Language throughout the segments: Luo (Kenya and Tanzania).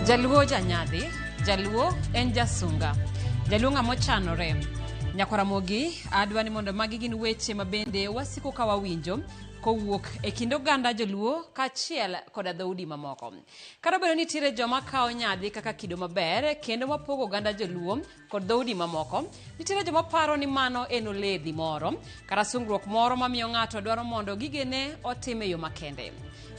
Jaluo janyadhi, jaluo en jasunga. Jaluo ng'amo chanore. Nyakaramogi adwa ni mondo magi gin weche mabende wasiko ka wawinjo kowuok e kind oganda joluo kaachiel koda dhoudi mamoko. Kata bedo ni nitiere joma kawo nyadhi kaka kido maber kendo mapogo oganda joluo kod dhoudi mamoko, nitiere joma paro ni mano en oledhi moro kata sungruok moro mamiyo ng'ato dwaro mondo gigene otime yo makende.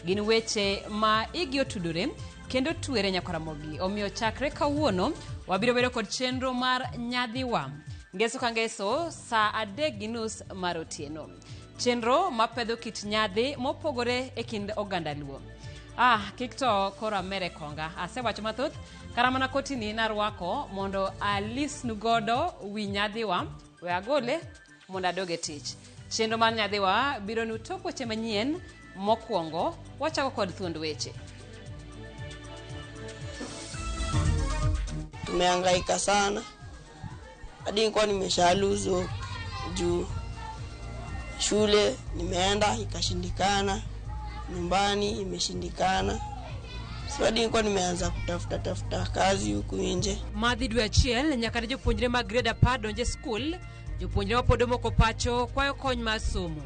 Gin weche ma igi otudore kendo tuere Nyakaramogi. Omiyo chakre kawuono wabiro bedo kod chenro mar nyadhiwa ngeso ka ngeso saa 3:30 mar otieno. Chenro mapedho kit nyadhi mopogore e kind oganda luo. Kik to kora mere konga. Asewacho mathoth kara mana kotini narwako mondo alisnu godo wi nyadhiwa we agole mondo adoge tich. Chenro mar nyadhiwa biro nu tok weche manyien. Mokwongo wachako kod thuond weche. Tumehangaika sana hadi nilikuwa nimeshaluzo juu shule nimeenda ikashindikana, nyumbani imeshindikana. So hadi nilikuwa nimeanza kutafuta kazi huku nje. Madhi dwe achiel nyaka ne jopuonjre mag grade 10 donje school, jopuonjre mapod moko pacho kwayo kony mar somo.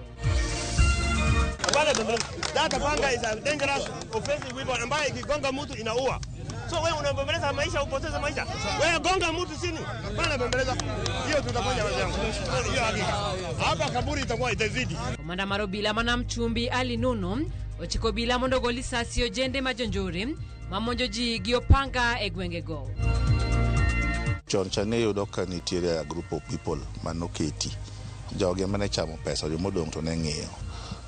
That panga is a dangerous offensive weapon ambayo ikigonga mtu inaua. So wewe unabembeleza maisha, upoteza maisha. Wewe gonga mtu chini. Bana bembeleza. Hiyo tutafanya wazangu. Hiyo hakika. Hapa kaburi itakuwa itazidi. Komanda Marobila mana mchumbi Ali Nuno ochiko bila mondo goli sasi ojende majonjore mamonjo ji gi opanga e gwenge go. Chon chane yudo ka nitiere a group of people manoketi. Joge mane chamo pesa jomodong to ne ng'iyo.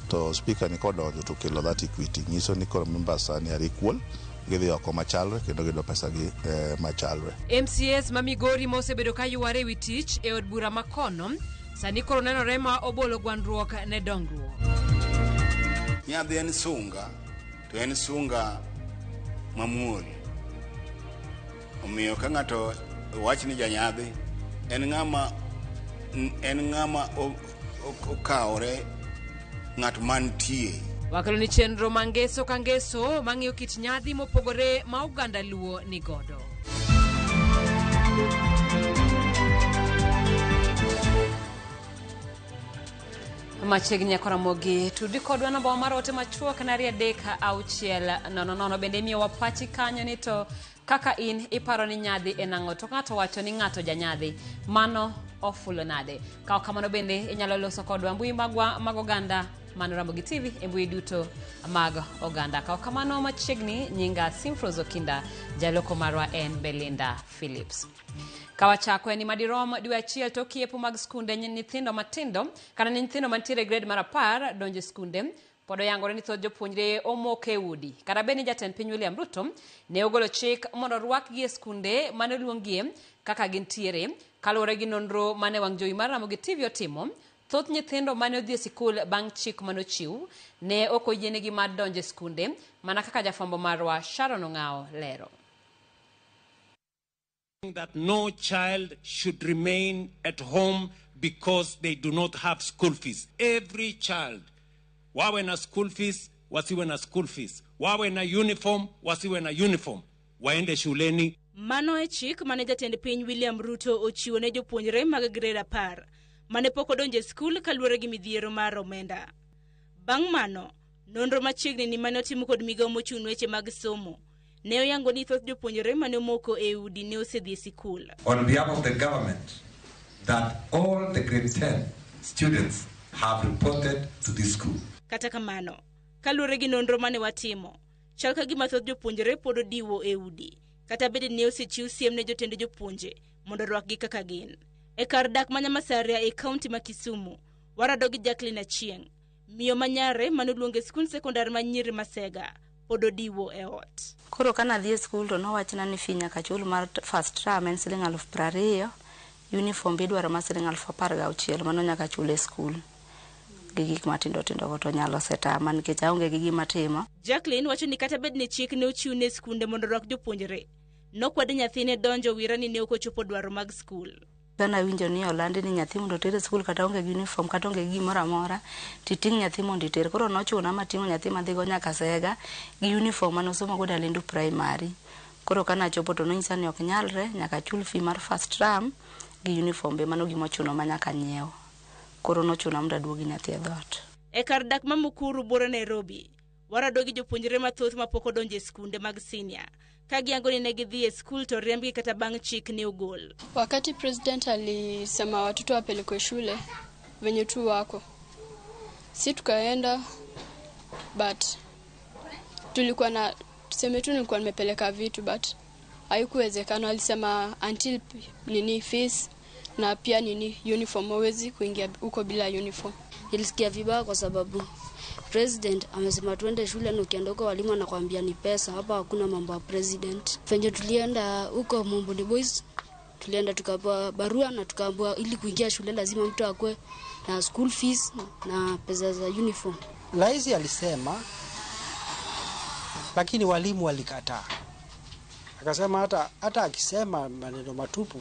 To speaker ni kodonjo to kelo that equity. Nyiso ni koro members ani are equal. Gidhi oko machalre kendo gido pesa gi machalre. MCS mamigori mosebedo ka yuare wi tich e od bura makono sani koro nenore ma obolo gwandruok ne dongruok. Nyadhi en sunga, to en sunga mamuol. Omiyo ka ng'ato wach ni janyadhi en ng'ama okawore ng'at mantie. Wakalo ni chenro mangeso ka ngeso mang'iyo kit nyadhi mopogore ma uganda luo ni godo. Machiegni Nyakaramogi tudi kodwa namba mar ote machuok na 3:600 bende miyo wapachi kanyo ni to kaka in iparo ni nyadhi en ang'o to ng'ato wacho ni ng'ato janyadhi mano ofulo nade. Kao kamano bende inyalo loso kodwa mbui magwa mag oganda mano Ramogi TV e mbui duto mag oganda. Kao kamano machiegni nyinga Simfrozo Kinda jaloko marwa en Belinda Phillips. Kawachako ni madirom dwe achiel to kiepo mag skunde nyithindo matindo kana nyithindo mantiere grade mar 10 donje skunde podo yangore ni thoth jopuonjre omoke udi. Kata beni jatend piny William Ruto ne ogolo chik mondo rwakgi e skunde mane luongie kaka gintiere kaluwore gi nonro mane wang' jowi mar Ramogi TV otimo. Thoth nyithindo mane odhi e sikul bang' chik manochiw ne ok oyienegi mar donje skunde mana kaka jafwambo marwa Sharon Ong'ao lero. That no child should remain at home because they do not have school fees. Every child, wawe na school fees, wasiwe na school fees. Wawe na uniform, wasiwe na uniform. Waende shuleni. Mano e chik mane jatend piny William Ruto ochiwo ne jopuonjre mag grade 10 mane pok odonje skul kaluwore gi midhiero mar omenda. Bang' mano, nonro machiegni ni mane otimo kod migawo mochung' weche mag somo ne oyango ni thoth jopuonjre mane moko e udi ne osedhi sikul. On behalf of the government, that all the grade 10 students have reported to this school. Kata kamano, kaluwore gi nonro mane watimo, chal ka gima thoth jopuonjre pod odiwo e udi, kata bende ne osechiw siem ne jotend jopuonje mondo rwakgi kaka gin. E kar dak Manyamasaria e kaunti ma Kisumu, warado gi Jacqueline Achieng', miyo manyare mane oluonge skul sekondar manyiri Masega pod odiwo e ot. Koro kana dhi e skul to nowachna ni fee nyaka chul mar first term en siling 20,000, uniform bidwaro mar siling 16,000 mano nyaka chul e skul. Gi gik matindo go to nyalo setama nikech aonge gi gima timo. Jacqueline wacho ni kata bed ni chik ne ochiw ne skunde mondo rwak jopuonjre, nokwede nyathine donjo wirani ne ok ochopo dwaro mag skul. Kana winjo ni olandi ni nyathi mondo tere skul kata onge gi uniform kata onge gi gimoro amora titing nyathi mondo iter. Koro nochuna matingo nyathi madhigo nyaka Sega gi uniform manosomo go Dalindu primary. Koro kana chopo to nonyisa ni ok nyalre, nyaka chul fee mar first term gi uniform be mano gima chuno ma nyaka nyiew. Koro no chuno mondo aduogi nyathi e dhoot. E kar dak ma Mukuru Bura Nairobi, warado gi jopuonjre mathoth mapok odonjo e skunde mag senior. Ka giango ni ne gidhi e skul to riembgi kata bang' chik ni ogol. Wakati president alisema watoto wapelekwe shule venye tu wako, si tukaenda, but tulikuwa na tuseme tu nilikuwa nimepeleka vitu, but haikuwezekana. Alisema until nini fees na pia nini uniform, hawezi kuingia huko bila uniform. Ilisikia vibaya kwa sababu president amesema tuende shule na ukienda huko walimu anakuambia ni pesa. Hapa hakuna mambo ya president. Fenye tulienda huko Mumbuni Boys, tulienda tukapewa barua na tukaambiwa ili kuingia shule lazima mtu akwe na school fees na pesa za uniform. Rais alisema, lakini walimu walikataa. Akasema hata akisema maneno matupu,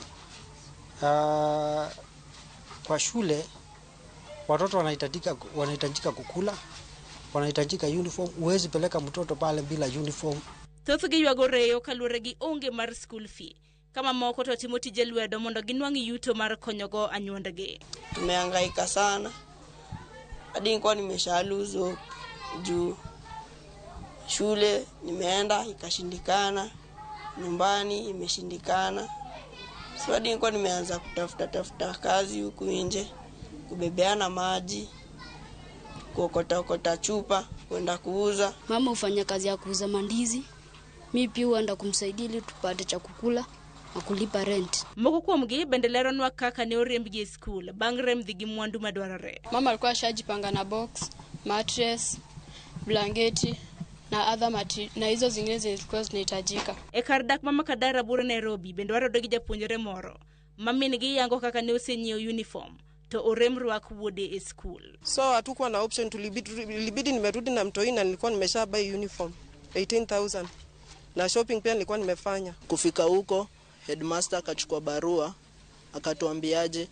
kwa shule watoto wanahitajika kukula, wanahitajika uniform. Huwezi peleka mtoto pale bila uniform. Thoth gi ywago reyo kaluwore gi onge mar school fee. Kama moko to timo tije lwedo mondo ginwang' yuto mar konyogo anyuondgi. Tumehangaika sana. Hadi nilikuwa nimeshaluzo juu shule nimeenda ikashindikana, nyumbani imeshindikana. So hadi nilikuwa nimeanza kutafuta kazi huku nje, kubebeana maji, kuokota chupa, kwenda kuuza. Mama hufanya kazi ya kuuza mandizi. Mimi pia huenda kumsaidia ili tupate cha kukula na kulipa rent. Moko kuomgi bendelero nwa kaka ne oriembgi e skul bang' remdhi gi mwandu madwarore. Mama alikuwa ashajipanga na box, mattress, blanketi na na hizo zingine zilikuwa zinahitajika. E kar dak mama Kadara Bura Nairobi bende warado gi japuonjre moro. Mamin gi yango kaka ne osenyiewo uniform to orem rwak wuode e skul. So hatukuwa na option, tulibidi nimerudi na mtoi na nilikuwa nimesha buy uniform 18,000 na shopping pia nilikuwa nimefanya. Kufika huko headmaster akachukua barua akatuambiaje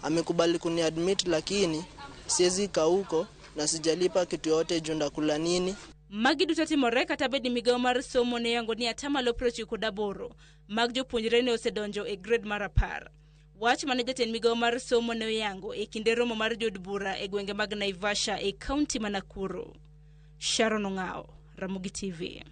amekubali kuniadmit, lakini siwezi kaa huko na sijalipa kitu yote juu ndakula nini. Magi duto timore kata bedi migao mar somo ne yango ni atamalo 98 mag jopuonjre ne osedonjo e grade mar 10. Wach mane jatend migao mar somo ne yango e kinde romo mar jod bura e gwenge mag Naivasha e kaunti ma Nakuru. Sharon Ong'ao, Ramogi TV.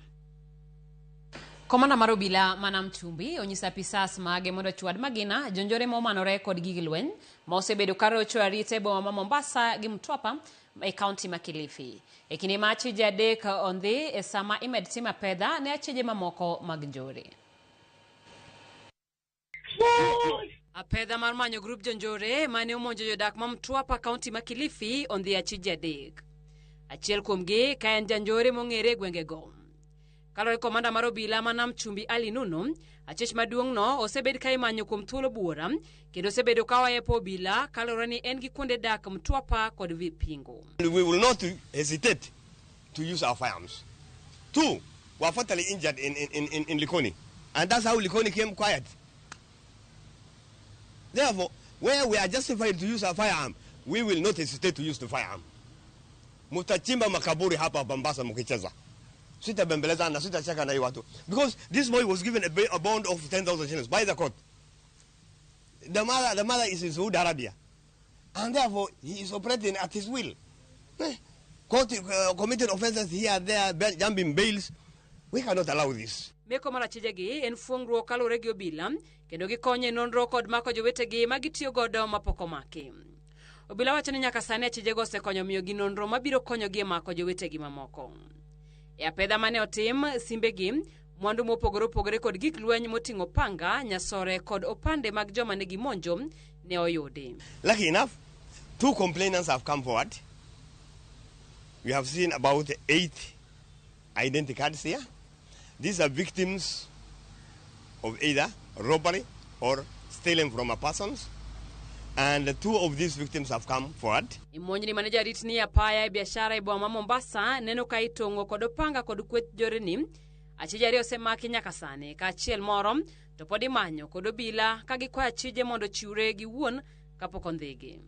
Komanda mar obila mana Mtumbi onyisa pisas mage mondo chwad magina jonjore momanore kod gigi lweny ma osebedo karocho arita e boma ma Mombasa gi Mtwapa e kaunti ma Kilifi. E kinde ma achije adek ondhi e sama imed tima pedha ne achije mamoko mag njore. Apedha mar manyo grup jonjore mane omonjo jodak ma Mtwapa kaunti ma Kilifi ondhi achije adek. Achiel kuomgi ka en janjore mong'ere gwengego. Kalore komanda mar obila mana Mchumbi Ali Nuno, achich maduong' no osebed ka imanyo kuom thuolo buora, kendo osebedo ka wayepo obila kalore ni en gi kuonde dak Mtwapa kod Vipingo. We will not hesitate to use our firearms. Two were fatally injured in Likoni, and that's how Likoni came quiet. Therefore, where we are justified to use our firearm, we will not hesitate to use the firearm. Mutachimba makaburi hapa Mombasa mkicheza. Sita bembeleza na sita cheka na hii watu. Because this boy was given a bond of 10,000 shillings by the court. The mother is in Saudi Arabia. And therefore, he is operating at his will. Court committed offenses here, there, jumping bails. We cannot allow this. Meko mara chijegi en fuongruok kalore gi obila, kendo gikonye nonro kod mako jowetegi magitiyo godo mapoko maki. Obila wacho ni nyaka sani achijego osekonyo miyo gi nonro mabiro konyogi e mako jowetegi mamoko. E apedha mane otim, simbegi, mwandu mopogore kod gik lweny moting'o panga, nyasore kod opande mag joma ne gimonjo ne oyudi. Lucky enough, 2 complainants have come forward. We have seen about 8 identity cards here. These are victims of either robbery or stealing from a person. And 2 of these victims have come forward. Imonjni manager ritni apaya e biashara e boma Mombasa neno ka itongo kod opanga kod kweth joreni. Achijari osemaki nyaka sani ka achiel moro to pod imanyo kod obila ka gikwayo achije mondo chiwre gi wuon kapok ondhigi.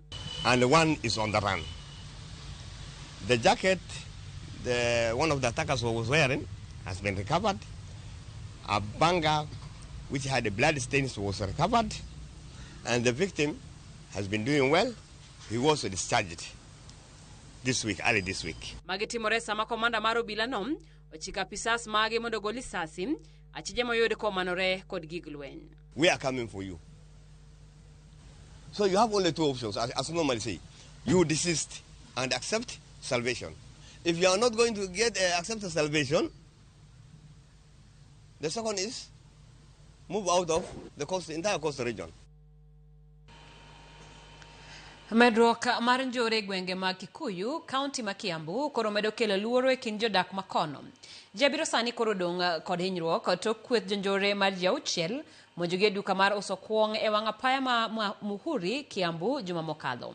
And 1 is on the run. The jacket one of the attackers was wearing has been recovered. A banger which had the blood stains was recovered, and the victim has been doing well. He was discharged this week, early this week. Magitimore sama komanda maro bilano ochika pisas mage mondo goli sasi achije moyode ko manore kod giglwen. We are coming for you. So you have only two options, as normally say. You desist and accept salvation. If you are not going to accept salvation, the second is move out of the entire coastal region. Medruok mar njore gwenge mag Kikuyu, kaunti ma Kiambu, koro medo kelo luoro e kind jodak makono. Jabiro sani koro dong' kod hinyruok tok kweth jonjore mar jauchiel monjoge duka mar uso kuong e wang' apaya ma Muhuri, Kiambu, juma mokadho.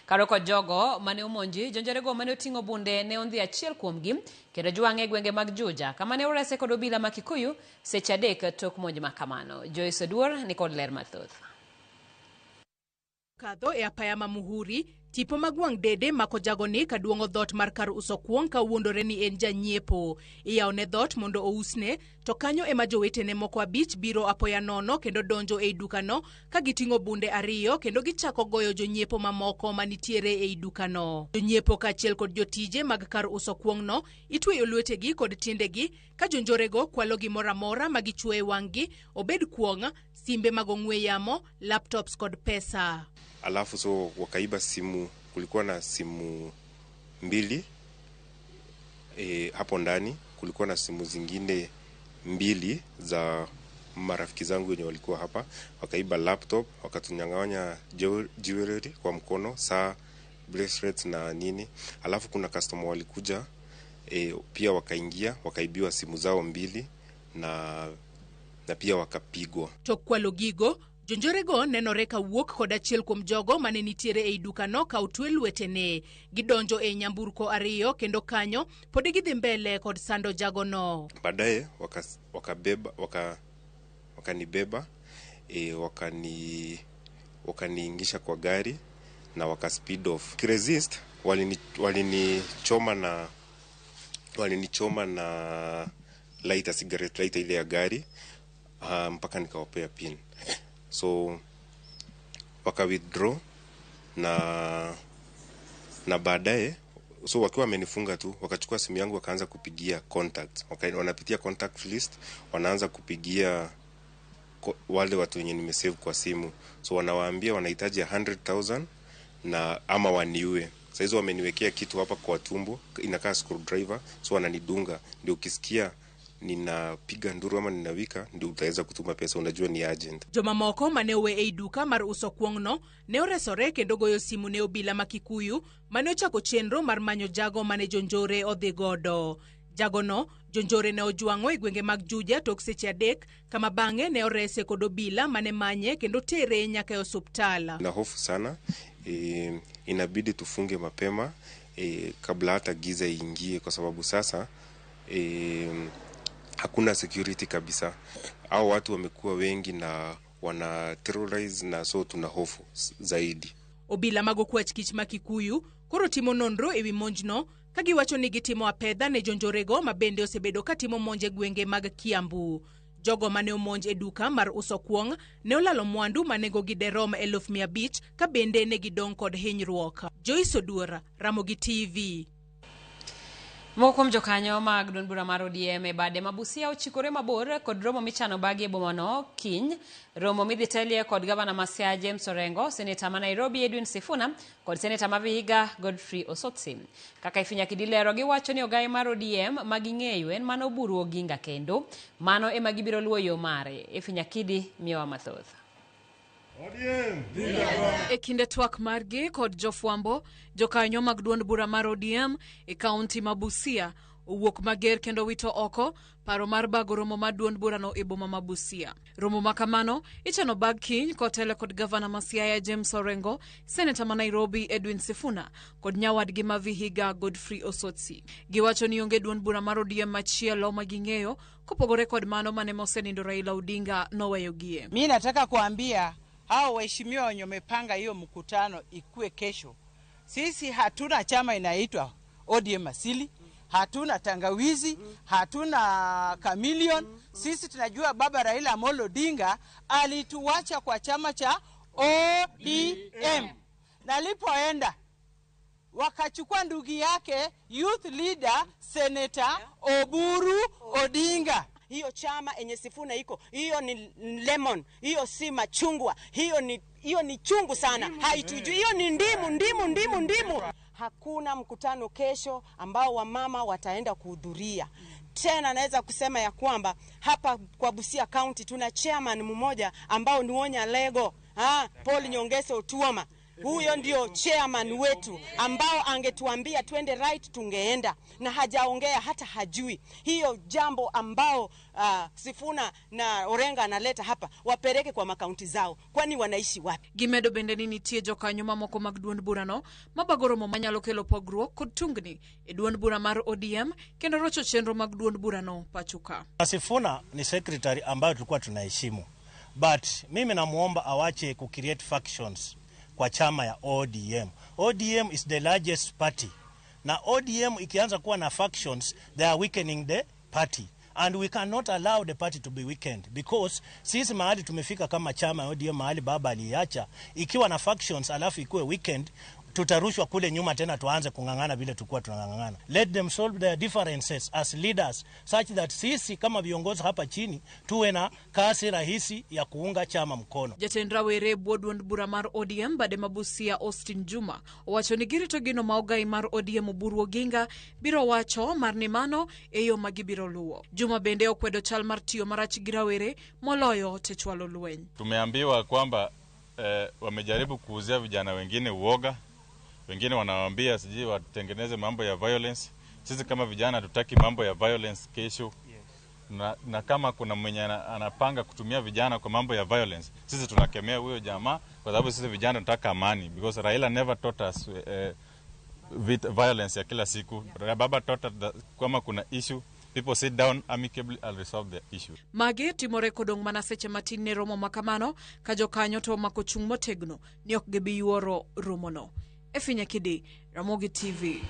Karo kod jogo mane omonji, jonjorego mane oting'o bunde ne ondhi achiel kuomgi kendo jwang'e gwenge mag Juja, kama ne orese kod obila ma Kikuyu seche 3 tok monj makamano. Joyce Oduor ni kod ler mathoth. Kadho e apaya ma Muhuri, tipo magwang' dede mako jagoni kaduongo dhot mar kar uso kuong ka wuondore ni en janyiepo. Iyawne dhot mondo ousne, to kanyo ema jowetene moko 5 biro apoya nono kendo donjo e dukano ka giting'o bunde 2 kendo gichako goyo jonyiepo mamoko manitiere e dukano. Jonyiepo kaachiel kod jotije mag kar uso kuong'no itweyo lwetegi kod tiendegi ka jonjorego kwalo gimoro amora ma gichwo e wang'gi, obed kuong', simbe mag ong'we yamo, laptops kod pesa. Alafu so wakaiba simu, kulikuwa na simu 2 hapo ndani, kulikuwa na simu zingine 2 za marafiki zangu wenye walikuwa hapa, wakaiba laptop, wakatunyang'anya jewelry kwa mkono, saa, bracelets na nini. Alafu kuna customer walikuja pia wakaingia, wakaibiwa simu zao 2 na pia wakapigwa. Tokwa logigo, jonjorego nenore ka wuok kod achiel kuom jogo mane nitiere ei dukano ka otwe lwetene. Gidonjo e nyamburko 2 kendo kanyo pod gidhi mbele kod sando jagono. Baadaye wakanibeba, wakaniingisha kwa gari na waka speed off. Kiresist walinichoma na lighter, cigarette lighter ile ya gari mpaka nikawapea pin. So waka withdraw na baadaye, so wakiwa wamenifunga tu, wakachukua simu yangu wakaanza kupigia contacts. Wanapitia contact list, wanaanza kupigia wale watu wenye nimesave kwa simu. So wanawaambia wanahitaji 100,000 na ama waniue. Sasa hizo wameniwekea kitu hapa kwa tumbo, inakaa screwdriver, so wananidunga. Ndio ukisikia ninapiga nduru ama ninawika, ndio utaweza kutuma pesa, unajua ni agent. Joma moko mane owe ei duka mar uso kuong'no ne oresore kendo goyo simu ne obila ma Kikuyu mane ochako chenro mar manyo jago mane jonjore odhi godo. Jagono, jonjore ne ojwang'o e gwenge mag Juja tok seche 3 kama bang'e ne orese kod obila mane manye kendo tere nyaka e osuptal. Na hofu sana, inabidi tufunge mapema kabla hata giza iingie, kwa sababu sasa hakuna security kabisa. Hao watu wamekuwa wengi na wana terrorize, na so tuna hofu zaidi. Obila mago kwa chikich ma Kikuyu koro timo nonro ewi monjno ka giwacho ni gitimo apedha ne jonjorego mabende osebedo ka timo monje gwenge mag Kiambu. Jogo mane omonj e duka mar uso kuong' ne olalo mwandu manego giderom 500,000 ka bende ne gidong kod hinyruok. Joyce Oduor, Ramogi TV. Moko mjokanyo mag duond bura mar ODM e bade mabusia ochikore mabor kod romo michano bagi e bomano kiny. Romo midhi telie kod gavana ma Siaya James Orengo, seneta ma Nairobi Edwin Sifuna kod seneta ma Vihiga Godfrey Osotsi. Kaka ifinya kidilero giwacho ni ogai mar ODM maging'eyo en mano buru Oginga kendo mano ema gibiro luwo yo mare. Ifinya kidi miyowa mathoth. E kinde twak margi kod jofwambo, jokanyo mag duond bura mar ODM e kaunti ma Busia owuok mager kendo wito oko paro mar bago romo mar duond burano e boma ma Busia. Romo makamano ichano bag kiny kotele kod gavana ma Siaya James Orengo, seneta ma Nairobi Edwin Sifuna kod nyawadgi ma Vihiga Godfrey Osotsi. Giwacho ni onge duond bura mar ODM machielo maging'eyo kopogore kod mano mane mosenindo Raila Odinga noweyogie. Mimi nataka kuambia hao waheshimiwa wenye wamepanga hiyo mkutano ikue kesho. Sisi hatuna chama inaitwa ODM asili, hatuna tangawizi, hatuna chameleon. Sisi tunajua baba Raila Amolo Odinga alituacha kwa chama cha ODM. Na alipoenda wakachukua ndugu yake youth leader Senator Oburu Odinga. Hiyo chama enye Sifuna iko, hiyo ni lemon, hiyo si machungwa, hiyo ni chungu sana. Haitujui, hiyo ni ndimu. Hakuna mkutano kesho ambao wamama wataenda kuhudhuria. Tena naweza kusema ya kwamba hapa kwa Busia County tuna chairman mmoja ambao ni Wonya Lego, Paul Nyongesa Otuoma. Huyo ndio chairman wetu ambao angetuambia twende right tungeenda, na hajaongea, hata hajui. Hiyo jambo ambao Sifuna na Orenga analeta hapa wapeleke kwa makaunti zao, kwani wanaishi wapi? Gimedo bende ni nitie jokanyo mamoko mag duond burano mabagoromo manyalo kelo pogruok kod tungni e duond bura mar ODM kendo rocho chenro mag duond burano pachuka. Sifuna ni secretary ambayo tulikuwa tunaheshimu, but mimi namuomba awache ku create factions kwa chama ya ODM. ODM is the largest party. Na ODM ikianza kuwa na factions, they are weakening the party. And we cannot allow the party to be weakened, because sisi mahali tumefika kama chama ya ODM, mahali baba aliacha, ikiwa na factions alafu ikuwe weakened, tutarushwa kule nyuma tena tuanze kungangana vile tulikuwa tunangangana. Let them solve their differences as leaders such that sisi kama viongozi hapa chini tuwe na kasi rahisi ya kuunga chama mkono. Jatend rawere duond bura mar ODM bade mabusia Austin Juma owacho ni girito gino maogai mar ODM Oburu Oginga biro wacho mar ni mano eyo magibiro luwo. Juma bende okwedo chal mar tiyo marach gi rawere moloyo techwalo lweny. Tumeambiwa kwamba wamejaribu kuuzia vijana wengine uoga. Wengine wanawaambia siji watengeneze mambo ya violence. Sisi kama vijana hatutaki mambo ya violence kesho. Na kama kuna mwenye anapanga kutumia vijana kwa mambo ya violence, sisi tunakemea huyo jamaa, kwa sababu sisi vijana tunataka amani, because Raila never taught us violence ya kila siku. Baba taught us kama kuna issue, people sit down amicably and resolve the issue. Mage timore kodong mana seche matin ne romo makamano ka jokanyo to makochung motegno ni ok gibi yuoro romono. Efinya Kidi, Ramogi TV.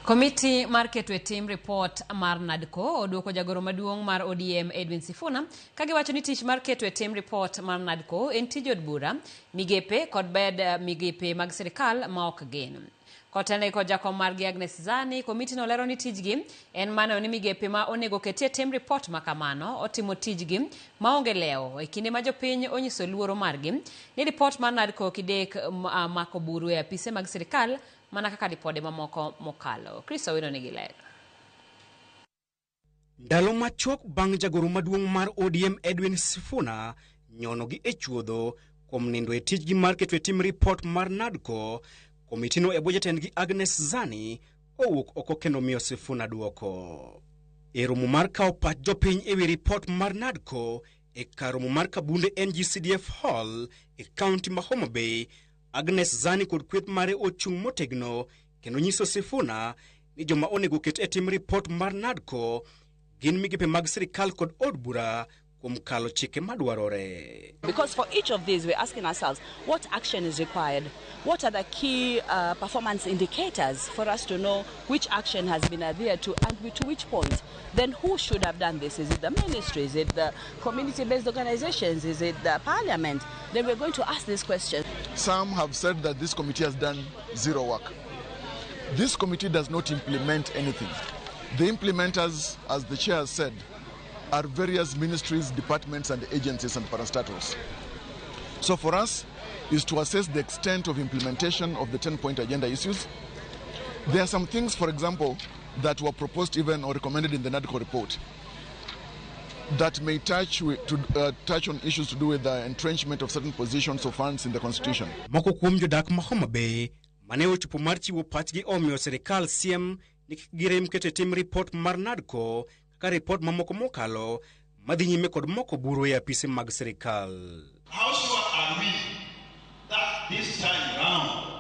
Komiti mar keto e tim report mar NADCO oduoko jagoro maduong' mar ODM Edwin Sifuna kagiwacho ni tich mar keto e tim report mar NADCO en tij od bura, migepe kod bed migepe mag sirikal ma ok gin. Kotene ko jakom margi Agnes Zani, komiti no lero ni tijgi en mano ni migepe ma onego ketie tim report makamano otimo tijgi maonge leo e kinde ma jopiny onyiso luoro margi ni report mar NADCO kidek mako buru e apise mag sirikal mana kaka ripode mamoko mokalo. Kristo wino nigi ler. Ndalo machok bang' jagoro maduong' mar ODM Edwin Sifuna nyono gi e chuodho kuom nindo e tijgi mar keto e tim report mar NADCO, komitino e jatendgi Agnes Zani owuok oko kendo miyo Sifuna duoko. E romo mar kawo pach jopiny ewi report mar NADCO e kar romo mar Kabunde NGCDF Hall e kaunti ma Homa Bay, Agnes Zani kod kweth mare ochung' motegno kendo nyiso Sifuna ni joma onego ket e tim report mar NADCO gin migepe mag sirikal kod od bura kuom kalo chike madwarore. Because for each of these, we're asking ourselves, what action is required? What are the key performance indicators for us to know which action has been adhered to and to which point? Then who should have done this? Is it the ministry? Is it the community-based organizations? Is it the parliament? Then we're going to ask this question. Some have said that this committee has done zero work. This committee does not implement anything. The implementers, as the chair has said, are various ministries, departments, and agencies and parastatals. So for us is to assess the extent of implementation of the 10-point agenda issues. There are some things, for example, that were proposed even or recommended in the NADCO report that may touch on issues to do with the entrenchment of certain positions of funds in the constitution. Moko kuom jodak ma Homa Bay mane ochopo mar chiwo pachgi omiyo sirikal siem ni girem kete tim report mar NADCO ka report mamoko mokalo madhi nyime kod moko buru e apise mag sirikal. How sure are we that this time round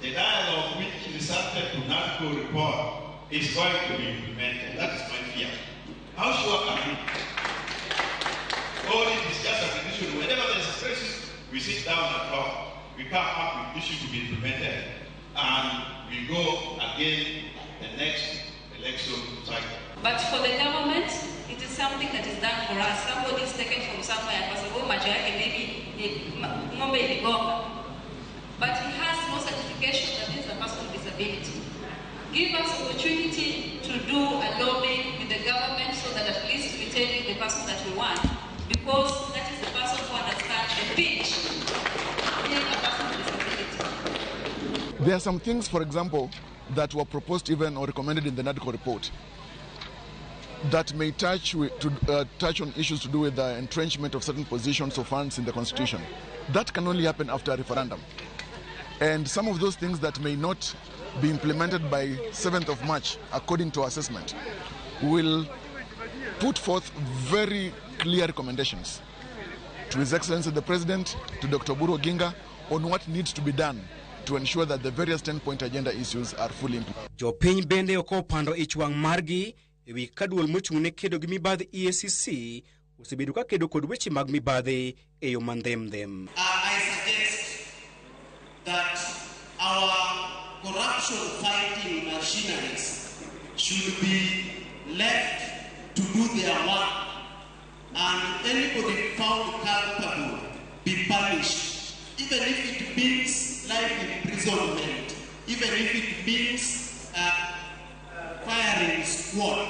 the dialogue which resulted to NADCO report is going to be implemented? That is my fear. How sure are we? All it is just a condition. Whenever there is a crisis, we sit down and talk. We come up with issues to be implemented. And we go again the next election cycle. But for the government, it is something that is done for us. Somebody is taken from somewhere, maybe but he has no certification that is a person with disability. Give us opportunity to do a lobby with the government so that at least we tell you the person that we want, because that is the person who understands the pitch, being a person with disability. There are some things, for example, that were proposed even or recommended in the NADCO report that may touch on issues to do with the entrenchment of certain positions or funds in the Constitution. That can only happen after a referendum. And some of those things that may not be implemented by 7th of March, according to our assessment, will put forth very clear recommendations to His Excellency the President, to Dr. Buru Oginga, on what needs to be done to ensure that the various 10-point agenda issues are fully implemented. Jopiny bende oko pando ichwang margi ewi kaduol mochung'ne kedo gi mibadhi EACC osebedo ka kedo kod weche mag mibadhi e yo mandhem. I suggest that our corruption fighting machineries should be left to do their work, and anybody found culpable be punished, even if it means life imprisonment, even if it means firing squad,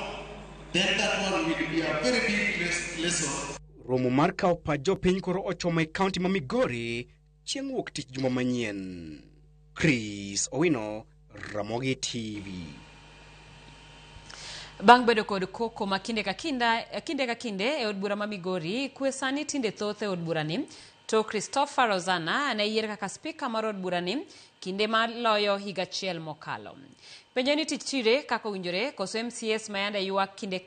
then that one will be a very big lesson. Romo mar kao pa jopiny koro ochomo e kaunti ma Migori chieng' wuok tich juma manyien. Chris Owino, Ramogi TV. Bang' bedo kod koko ma kinde ka kinde e od bura ma Migori, kwe sani tinde thoth e od bura ni, to Christopher Rozana ne yier kaka spika mar od bura ni kinde ma loyo higa achiel mokalo. Penjo ni tich tire kaka owinjore koso MCS mayande ywak kinde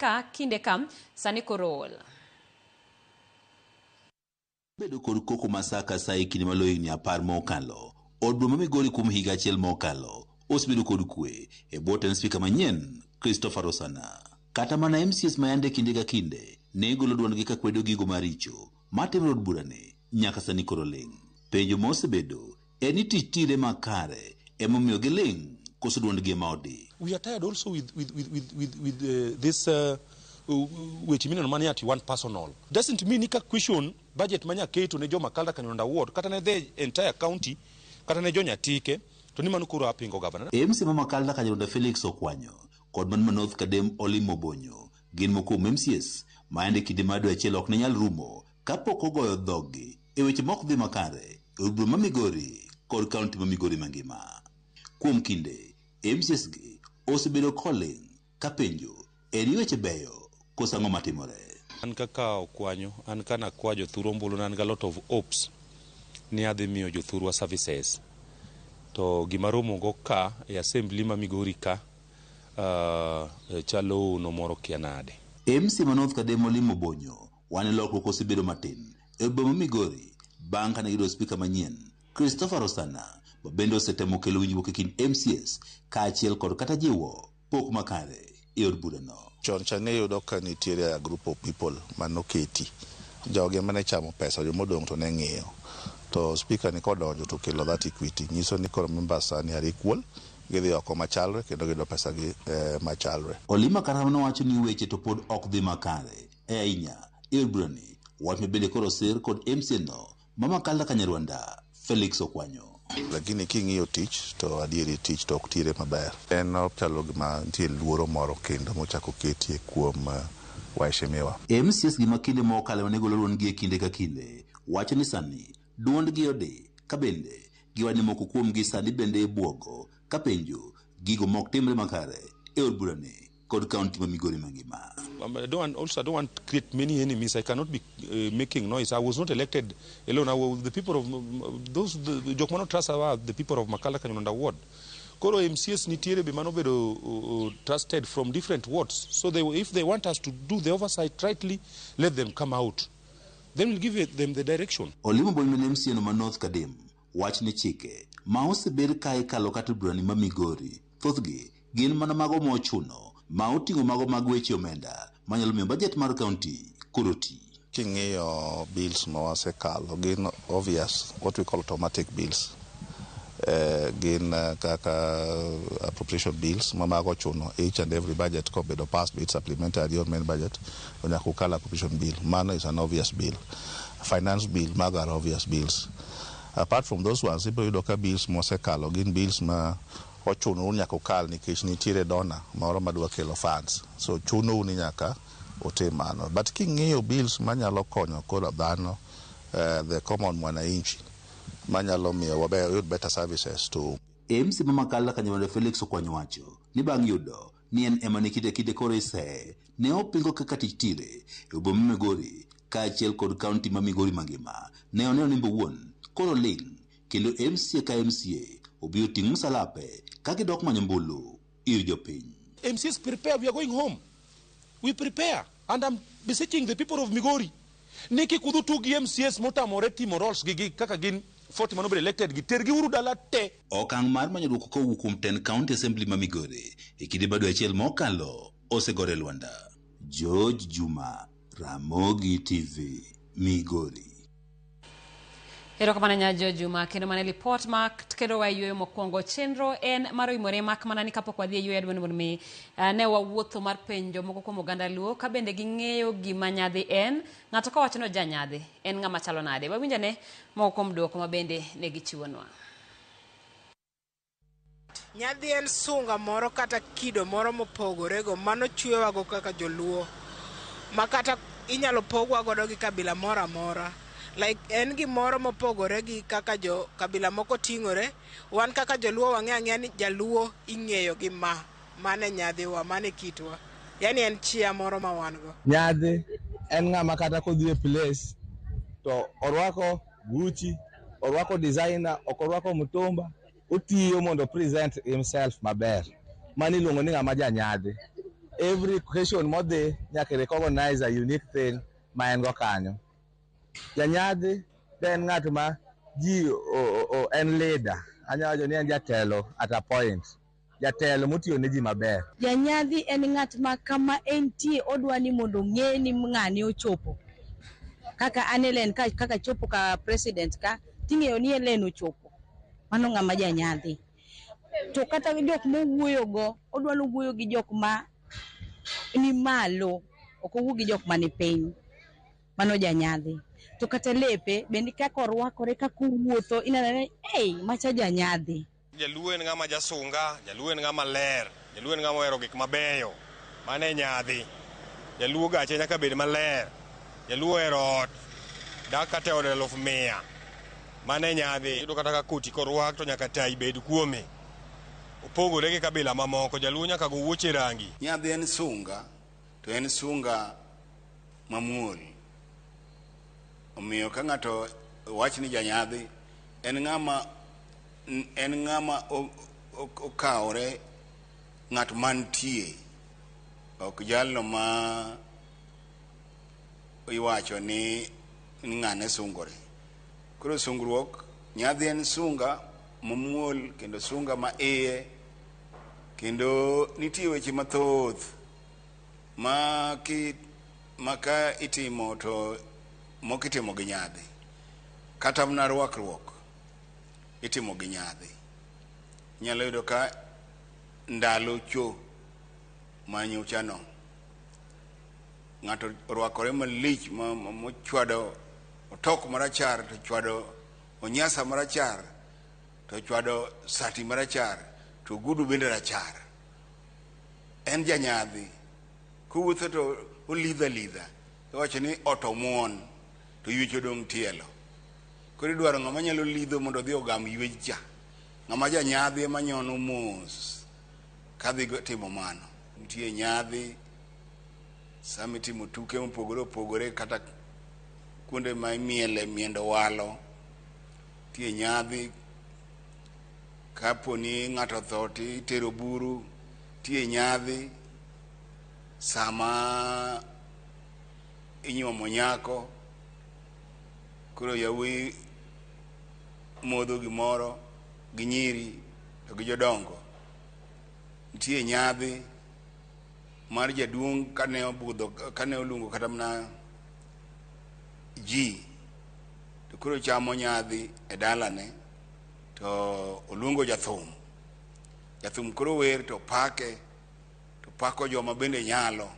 ka sani koro ol. Bedo kod koko masaka sai kinde maloyo ni 10 mokalo. Od bura ma Migori kuom higa achiel mokalo osebedo kod kwe e bwo tend spika manyien Christopher Rozana. Kata mana MCS mayande kinde ka kinde ne golo dwondgi ka kwedo gigo maricho matimre od bura ni nyaka sani koro ling'. Penjo mosebedo en ni tich tire makare emomiyo giling' koso dwondgi ema odi. We are tired also with this which mean money at one personal. Doesn't mean nika question budget manya keto ne joma kalda kanyonda ward kata ne the entire county kata ne jonya tike to ni manukuro apingo governor. MC mama kalda kanyonda Felix Okwanyo kod man North Kadem Olimo Bonyo gin moko MCS maende kinde madu achiel ok ne nyal rumo kapok ogoyo dhogi e weche mok dhi makare e od bura ma Migori kod kaunti ma Migori mangima. Kuom kinde MCS gi osebedo calling kapenjo en weche beyo koso ang'o matimore. An kaka Okwanyo, an kana kwa jothuru ombulu nan ga lot of hopes ni adhi miyo jothurwa services. To gimaromo go ka e assembly ma Migori ka chalo no moro kianade. MC North Kadem Olimo Bonyo wane lokruok osebedo matin e od bura ma Migori bang' kane gido spika manyien Christopher Rozana bende osetemo kelo winjruok e kind MCS kaachiel kod kata jiwo pok makare e od bura no. Chon chane yudo ka nitiere a group of people manoketi joge mane chamo pesa jomodong' to ne ng'iyo to speaker ni kodonjo to kelo that equity nyiso ni koro members sani are equal gidhi oko machalre kendo gido pesa gi machalre. Olima Karama wacho ni weche to pod ok dhi makare ahinya e od bura ni wach bende koro ser kod MC no mama kalda Kanyarwanda Felix Okwanyo. Lakini king'iyo tich to adieri tich to ok tire maber. En ochalo gima nitie luoro moro kendo mochako ketie kuom Weche mewa. MCS gima kinde mokalo ne golo dwondgi e kinde ka kinde wacho ni sani dwondgi odi ka bende giwani moko kuomgi sani bende buogo ka penjo gigo mok timre makare e od bura ni kod kaunti ma Migori mangima. I don't want to create many enemies. I cannot be making noise. I was not elected alone. The people of those Jokmano trust are the people of Makala Kanyonda ward. Koro MCS nitiere be manobedo trusted from different wards. So if they want us to do the oversight rightly, let them come out. Then we'll give them the direction. Olimo Bonyo MCS no North Kadem wach ni chike ma osebedo kae kalo kata burani ma Migori thothgi gin mana mago mochuno ma oting'o mago mag weche omenda manyalo miyo budget mar county kuroti. King'iyo bills ma wasekalo gin obvious what we call automatic bills. gin kaka appropriation bills mamago chuno each and every budget kobedo passed be it supplementary or main budget onyaka ukal appropriation bill. Mano is an obvious bill. Finance bill mago are obvious bills. Apart from those ones, ibiro yudo ka bills mosekalo gin bills ma ochuno nyaka ukal nikech nitiere dona moro madwa kelo funds, so chuno ni nyaka otim mano. But king'iyo bills manyalo konyo koda dhano, the common mwananchi manyalo miyo wayud better services to MC Mamakala Kanyamane Felix okwanyo wacho ni bang' yudo ni en ema kide koro ise ne opingo kaka tich tire e boma Migori kaachiel kod kaunti ma Migori mangima ne oneno ni wuon koro ling kendo MCA ka MCA obiro ting'o msalape ka gidok manyo mbulu ir jopiny. MCs prepare, we are going home. We prepare, and I'm beseeching the people of Migori. Niki kudu tugi MCS motamore timo roles gigi kaka gin 40 manobe elected gitergi uru dala te. Okang' mar manyo duoko kowuok kuom 10 county assembly ma Migori e kinde bado achiel mokalo osegore Luanda. George Juma, Ramogi TV, Migori. Erokamano George Juma kendo mane report mak kendo wa yweyo mokwongo chenro en maro imore mak mana ni kapok wadhi yweyo adwani mondo mi ne wawuotho mar penjo moko kuom oganda Luo ka bende ging'eyo gima nyadhi en ng'ato ka wacho no janyadhi en ng'ama chalo nade. Wawinjane moko kuom duoko ma bende ne gichiwonwa. Nyadhi en sunga moro kata kido moro mopogorego mano chwewago kaka joluo makata inyalo pogwa godo gi kabila moro amora. Like en gimoro mopogore gi kaka jo kabila moko ting'ore. Wan kaka joluo wang'e ang'eya ni jaluo ing'eyo gi mane nyadhiwa, mane kitwa. Yani en chia moro ma wan go. Nyadhi en ng'ama kata kodhi e place to orwako Gucci, orwako designer, ok orwako mutumba, otiyo mondo present himself maber. Mani iluongo ni ng'ama janyadhi. Every occasion modhi nyaka recognize a unique thing ma en go kanyo. Janyadhi en ng'at ma ji en leader, anyawacho ni en jatelo at a point, jatelo motiyo ne ji maber. Janyadhi en ng'at ma kama entie odwa ni mondo ng'e ni ng'ani ochopo. Kaka anelen kaka chopo ka president ka ting'eyo ni Elen ochopo. Mano ng'ama janyadhi. To kata jok mowuoyo go odwa ni wuoyo gi jok ma ni malo, ok owuo gi jok ma ni piny. Mano janyadhi. To kata lepe bende kaka orwakore kaka wuotho ineno ni macha janyadhi. Jaluo en ng'ama jasunga, jaluo en ng'ama ler, jaluo en ng'ama ohero gik mabeyo. Mano e nyadhi. Jaluo gache nyaka bed maler. Jaluo ohero ot, dak kata e od 100,000. Mano e nyadhi. Yudo kata ka koti korwak to nyaka tai bed kuome. Opogore gi kabila mamoko, jaluo nyaka go wuoche rangi. Nyadhi en sunga, to en sunga mamuol. Omiyo ka ng'ato wach ni janyadhi en ng'ama okawore ng'at mantie, ok jalno ma iwacho ni ng'ane sungore. Koro sungruok, nyadhi en sunga mamuol kendo sunga ma iye, kendo nitie weche mathoth ma ka itimo to mokitimo gi nyadhi, kata mna rwakruok itimo gi nyadhi. Nyalo yudo ka ndalo cho manyocha no ng'ato rwakore malich mochwado otok marachar, to chwado onyasa marachar, to chwado sati marachar, to gudu bende rachar. En janyadhi. Kuwuotho to olidha wacho ni otomuon to ywecho dong' tielo. Koro idwaro ng'ama nyalo lidho mondo odhi ogam ywech cha. Ng'ama janyadhi ema nyono mos kadhi timo mano. Nitie nyadhi sama itimo tuke mopogore opogore, kata kuonde ma imiele miendo walo. Nitie nyadhi kapo ni ng'ato tho to itero buru. Nitie nyadhi sama inyuomo nyako, koro yawuoyi modho gimoro gi nyiri to gi jodongo. Nitie nyadhi mar jaduong' kane oluongo kata mna ji, to koro chamo nyadhi e dalane, to to oluongo jathum koro wer to pake, to pako joma bende nyalo.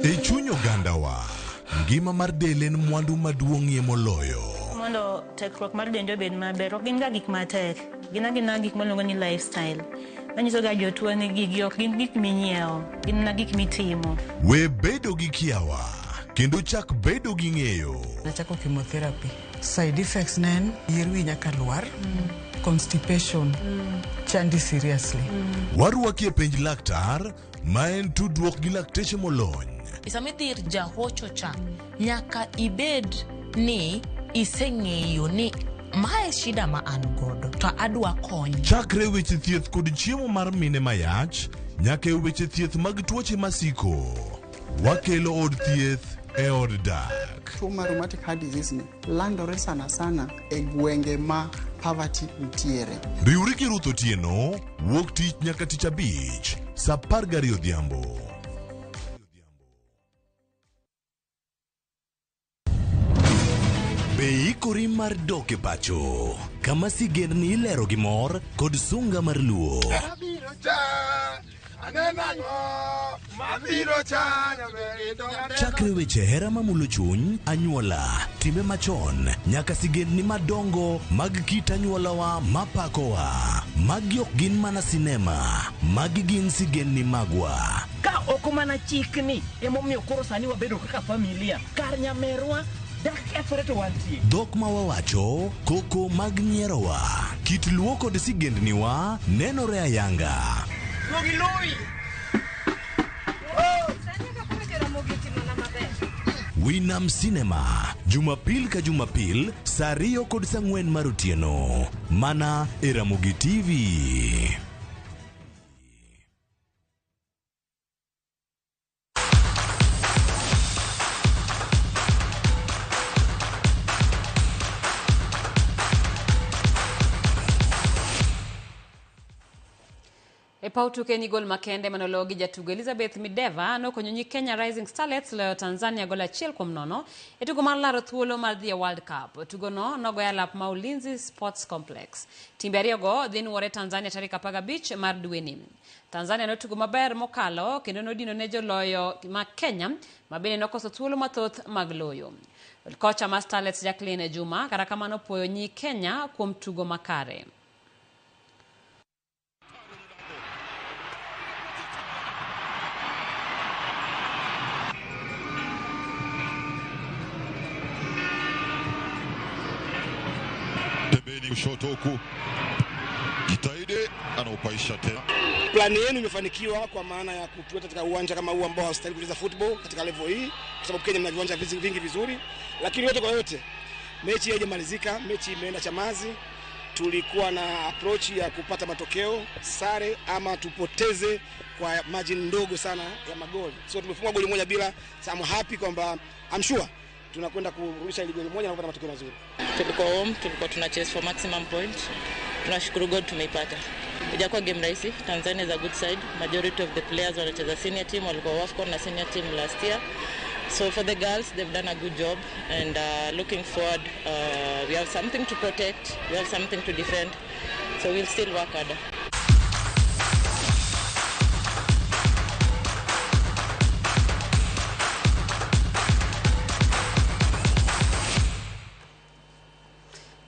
E chuny ogandawa, ngima mar del en mwandu maduong'ie moloyo. Mondo tekruok mar dende obed maber, ok gin ga gik matek. Gin gik maluongo ni lifestyle. Manyiso ga jotuo ni gigi ok gin gik minyiewo, gin gik mitimo. We bedo gi kiawa, kendo chak bedo gi ng'eyo. Nachako chemotherapy. Side effects nen, yier wi nyaka lwar, constipation, chandi seriously. Warwaki e penj laktar, ma en tudruok gi lakteche molony. Sama idhi ir jahocho cha, nyaka ibed ni iseng'eyo ni mae shida ma an godo, to adwa konyo. Chakre weche thieth kod chiemo mar mine mayach, nyaka e weche thieth mag tuoche masiko. Wakelo od thieth e od dak. Tuo mar rheumatic heart disease ni landore sana e gwenge ma poverty ntiere. Riwri gi Ruth Otieno, wuok tich nyaka tich abich, saa 12 odhiambo. Be ikori mar dok e pacho, kama sigendni ilero gi mor kod sunga mar luo. Chakre weche hera mamulo chuny, anyuola, timbe machon, nyaka sigendni madongo mag kit anyuolawa mapakowa. Magi ok gin mana sinema, magi gin sigendni magwa. Ka ok mana chikni, emomiyo koro sani wabedo kaka familia. Kar nyamerwa Dhok ma wawacho, koko mag nyierowa, kit luo kod sigendniwa nenore ayanga. Winam Cinema, Jumapil ka Jumapil, saa 2 kod saa 4 mar otieno, mana e Ramogi TV. E pau tuke ni gol makende manologi jatugo Elizabeth Mideva nokonyo nyi Kenya Rising Starlets loyo Tanzania gol 1-0 e tugo mar laro thuolo mar dhie World Cup. Tugo no nogoya lap ma Ulinzi Sports Complex. Timbe ariyogo dhi nuore Tanzania tarik 15 mar dweni. Tanzania notugo maber mokalo kendo nodino ne joloyo ma Kenya mabende nokoso thuolo mathoth mag loyo. Kocha mar Starlets Jacqueline Juma kata kamano puoyo nyi Kenya kuom tugo makare. Kushoto huku Kitaide anaopaisha tena. Plani yenu imefanikiwa kwa maana ya kutuweka katika uwanja kama huu ambao hastahili kucheza football katika level hii, kwa sababu Kenya mna viwanja vingi vizuri, lakini yote kwa yote mechi haijamalizika, mechi imeenda Chamazi. Tulikuwa na approach ya kupata matokeo sare ama tupoteze kwa margin ndogo sana ya magoli. So tumefunga goli moja bila, so I'm happy kwamba I'm sure tunakwenda kurudisha ile goli moja na kupata matokeo mazuri. Tulikuwa home, tulikuwa tuna chase for maximum point. Tunashukuru God tumeipata. Ijakuwa game rahisi. Tanzania is a good side. Majority of the players wanacheza senior team, walikuwa WAFCON na senior team last year. So for the girls, they've done a good job, and looking forward, we have something to protect, we have something to defend, so we'll still work harder.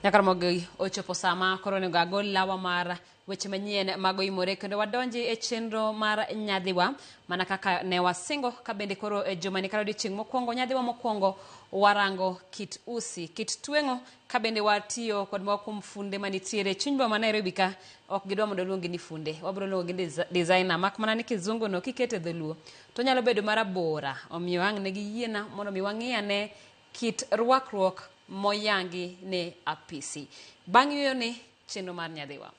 Nyakaramogi ochopo sama koro nego agol lawa mar weche manyien mago imore kendo wadonji e chenro mar nyadhiwa mana kaka ne wasingo ka bende koro e juma ni kalo dichieng mokwongo nyadhiwa mokwongo warango kit usi kit twengo ka bende watiyo kod moko mfunde manitiere chunyba ma Nairobi ka ok gidwa mondo luongi ni funde wabro luongi ni designer mak mana ni kizungu no kikete dholuo to nyalo bedo marabora omiyo ang ne giyiena mondo mi wang'iyane kit rwakruok moyangi ne apisi bang' yueyo ni chenro mar nyadhiwa.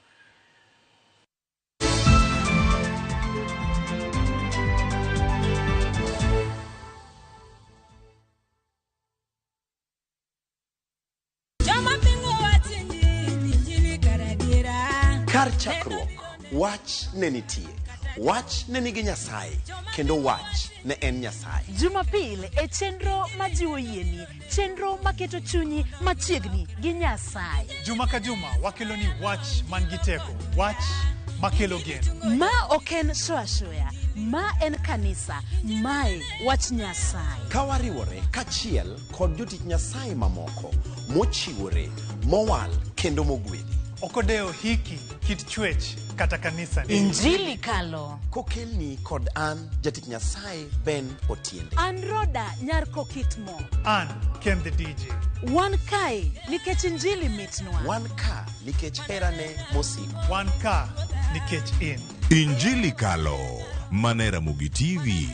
Kar chakruok, wach ne nitie. Wach ne nigi Nyasaye, kendo wach ne en Nyasaye. Jumapil e chenro majiwo yieni, chenro maketo chunyi machiegni gi Nyasaye. Juma ka juma wakeloni wach man gi teko, wach makelo geno. Ma oken shoya, ma en kanisa, mae wach Nyasaye. Kawariwore kachiel kod jotich Nyasaye mamoko mochiwore, mowal kendo mogwedhi. Okodeo hiki kit chwech kata kanisa ni. Injili kalo. Kokelni kod an jatich Nyasaye Ben Otiende. An Roda nyar Kokitmo. An Ken the DJ. Wan kae nikech injili mitnwa. Wan ka nikech herane mosiko. Wan ka nikech in. Injili kalo. Mana Ramogi TV.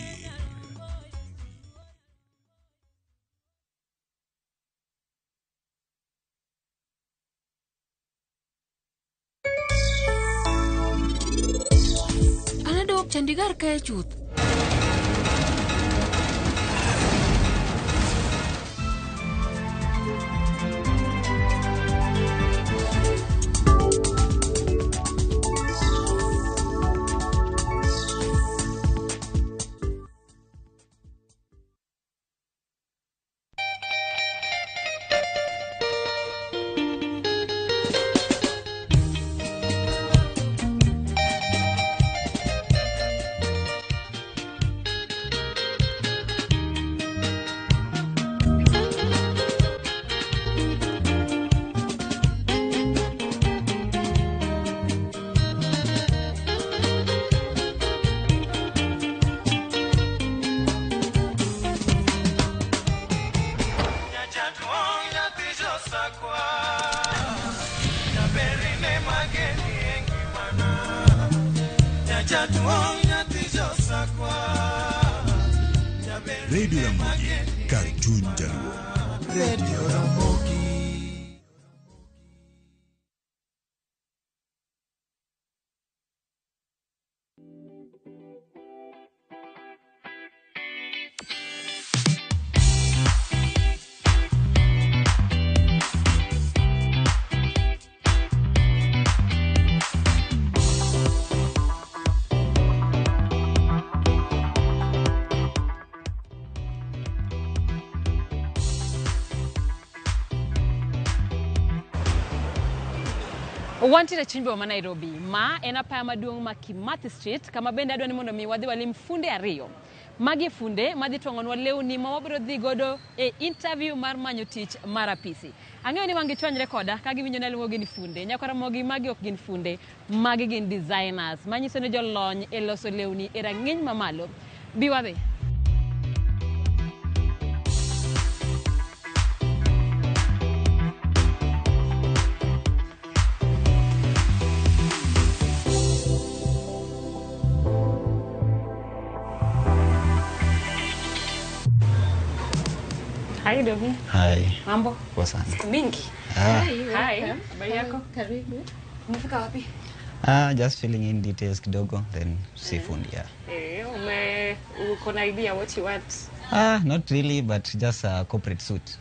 Anadok Chandigarh kae chuth. Radio Ramogi, Cartoon Jaluo. Radio Ramogi. Wantire chimbo ma Nairobi, ma en apaya maduong' ma Kimathi Street, kama bende adwani mondo mi wadhi walim funde ariyo. Magi funde madhi twang'onwa lewni ma wabiro dhi godo e interview mar manyo tich mar apisi. Ang'eyo ni wangi chwanyre koda ka giwinjo ni aluongo gin funde. Nyakora mogi magi ok gin funde, magi gin designers. Manyiso ni jolony e loso lewni e rang'iny mamalo. Bi wadhi. Hi Dogi. Hi. Mambo? Poa sana. Mingi. Hi. Habari yako? Karibu. Umefika wapi? Just filling in details kidogo then see fundi, yeah. Uko na idea what you want? Not really, but just a corporate suit.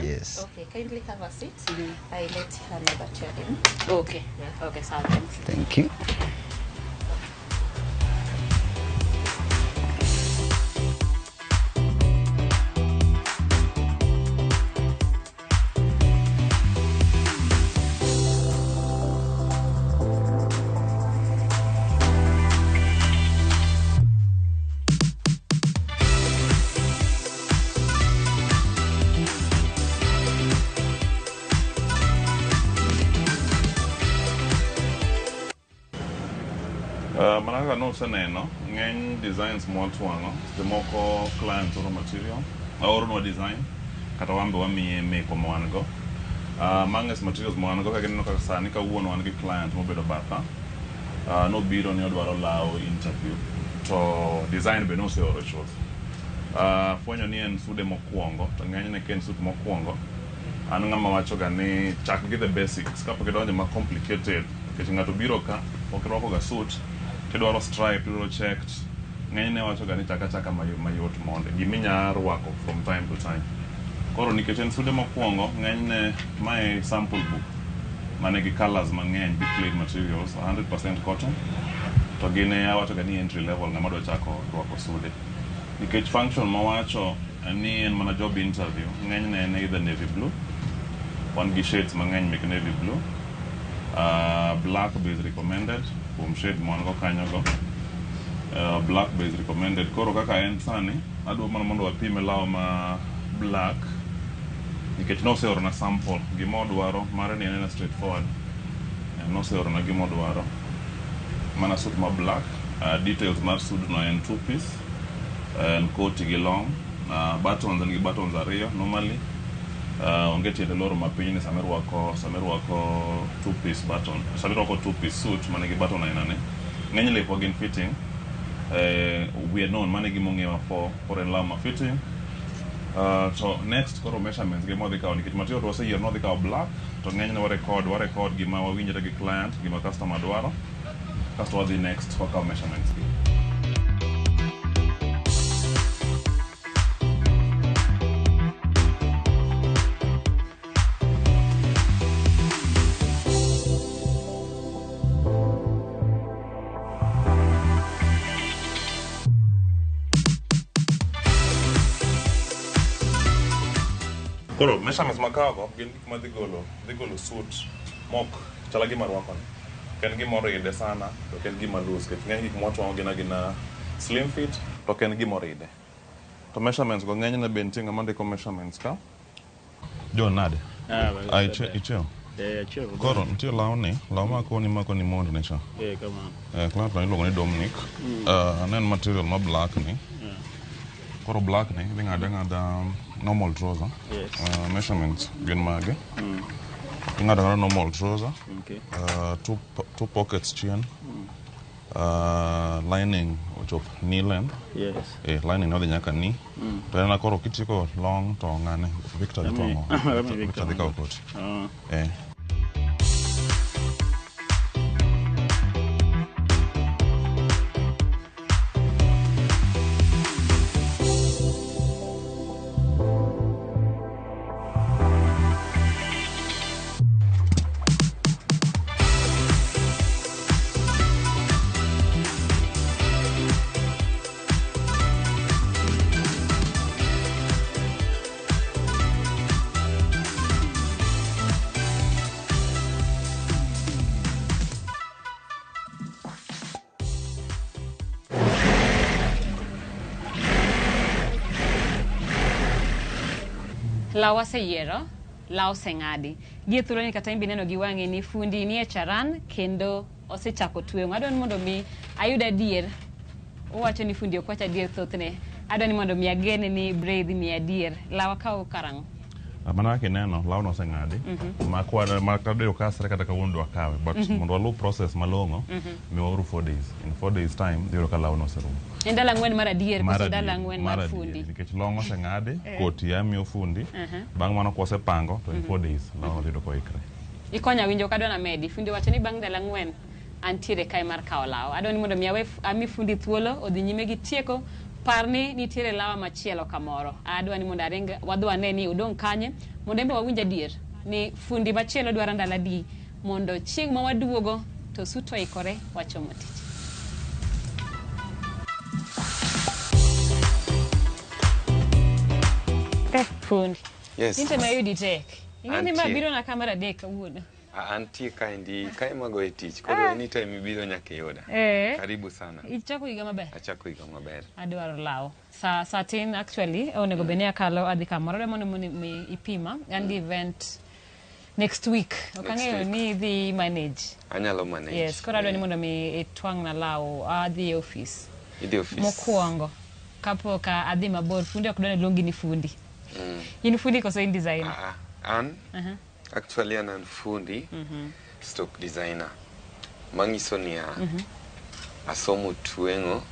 Yes. Okay, kindly have a seat. I let her know that you're in. Okay. Yeah. Okay, so thanks. Thank you. Manaka no seneno, ng'eny designs mwatwang'o, moko client oro material, oro no design, kata wambe wamiye meko mwango. Manges materials mwango kaka gineno kaka sani kawuono wan gi client mobedo batha. No biro ni odwaro lao interview. To design be no se oro chuth. Fwenyo ni en sude mokwongo, to ng'eny ne ken suit mokwongo. An ng'ama wachoga ni chak gi the basics, kapok idonjo ma complicated, kech ng'ato biro ka, okirwako ga suit, tidwaro stripe, tidwaro checked, ng'eny ne wachoga ni chaka mayot monde, giminya rwako from time to time. Koro nikech en sude mokwongo, ng'eny ne mae sample book manigi colors mang'eny big plate materials 100% cotton to gine awacho ga ni entry level ng'ama dwa chako rwako sude nikech function mawacho ni en mana job interview ng'enyne en either navy blue wan gi shades mang'eny mek navy blue black base recommended kuom shade mwan go kanyo go black base recommended koro kaka en sani adwa mana mondo wapime law ma black nikech noseorona sample gima odwaro mare ni en straightforward noseorona gima odwaro mana suit ma black details mar suit no en 2 piece and koti gi long buttons and buttons ariyo normally onge tiende loro mapiny ni samerwako 2 piece button samerwako 2 piece suit manigi button ainane ng'eny lepo gin fitting we are known manigi mong'ewa for en law ma fitting so next koro measurements gima odhi kawo nikech material waseyiero nodhi kawo black to ng'enyne warekod gima wawinjore gi client gima customer dwaro kasto wadhi next wakawo measurements gi koro measurements makago gin gik ma dhi golo suit mok chala gima rwako ken gima oride sana to ken gima loose kech ng'eny gik motwang'o gina slim fit to ken gima oride to measurements go ng'eny ne be nitie ng'ama ndiko measurements ka John nade icheo koro nitie law makoni mondo ne cha client iluongo ni Dominic anen material ma black ni koro black ni dhi ng'ada normal trouser measurements gin mage ing'ado normal trouser two pockets chien lining ochop knee length lining odhi nyaka knee to en koro kitiko long to ng'ane Victor ditwang'o Victor dhi kawo koti Law waseyiero, law oseng'adi. Gi thuolo ni kata imbi neno gi wang'e ni fundi ni e charan kendo osechako tweyo. Adwa ni mondo mi ayud adier. Uwacho ni fundi ok wacho adier thothne. Adwa ni mondo mi agene ni braid mi adier. Law kawo karang'o? Mana kineno law no oseng'adi makadeo kasre kata kawuono dwa kawe but mondo walu process malong'o miwauru 4 days in 4 days time dhiro ka law no oserumo en dala ng'wen mar adier koso dala ng'wen mar fundi nikech long oseng'adi koti amiyo fundi bang' mano kosepango to in 4 days law dhiro koikre ikonya winjo kadwa na medi fundi wacho ni bang' dala ng'wen antiere kae mar kawo law adwa ni mondo mi ami fundi thuolo odhi nyime gi tieko parni nitiere lawa machielo kamoro adwa ni mondo aring wadwa ne ni udong' kanye mondo embe wawinj adier ni fundi machielo dwaro ndala di mondo chieng' ma waduogo to suto ikore wachomo tich fundi ninte mayudi tek ing'eni mabiro na kamera dek kawuono Antie kaendi kae mago e tich koro anytime ibiro nyaka yuda karibu sana ichako higa maber achako higa maber adwaro law sa tin actually onego bene akalo adhi kamoro mondo mi ipima and the event next week okang'eyo ni dhi manage anyalo manage yes koro adwa ni mondo mi itwang' na law adhi e office idhi office mokwongo kapok adhi mabor fundi ok dwa ni luongi ni fundi in fundi koso in designer an actually an fundi stock designer mangiso ni asomo tweng'o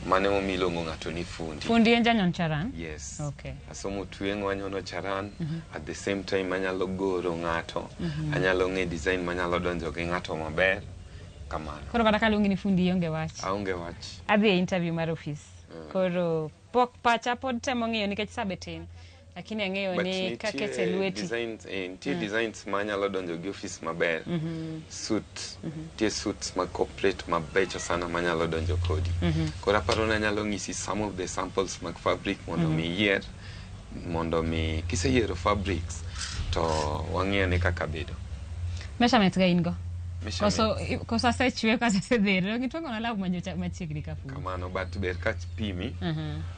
mane momilongo ng'ato ni fundi en janyon charan yes okay asomo tweng'o anyono charan at the same time anyalo goro ng'ato anyalo ng'e design manyalo donjo gi ng'ato maber kamano koro kata kaluongi ni fundi onge wach aonge wach adhi e interview mar office koro pok pacha pod temo ng'iyo nikech sabe tin lakini ang'eyo ni kakete lweti designs nitie designs manyalo donjo gi office maber suit tie suits ma corporate mabecho sana manyalo donjo kodi kora paro na nyalo ngisi some of the samples mag fabric mondo mi yier mondo mi kiseyiero fabrics to wang'e ne kaka bedo measurement ga ingo koso asechwe kase sedhere ngitwango na labu machiegni kafu kamano but ber ka pimi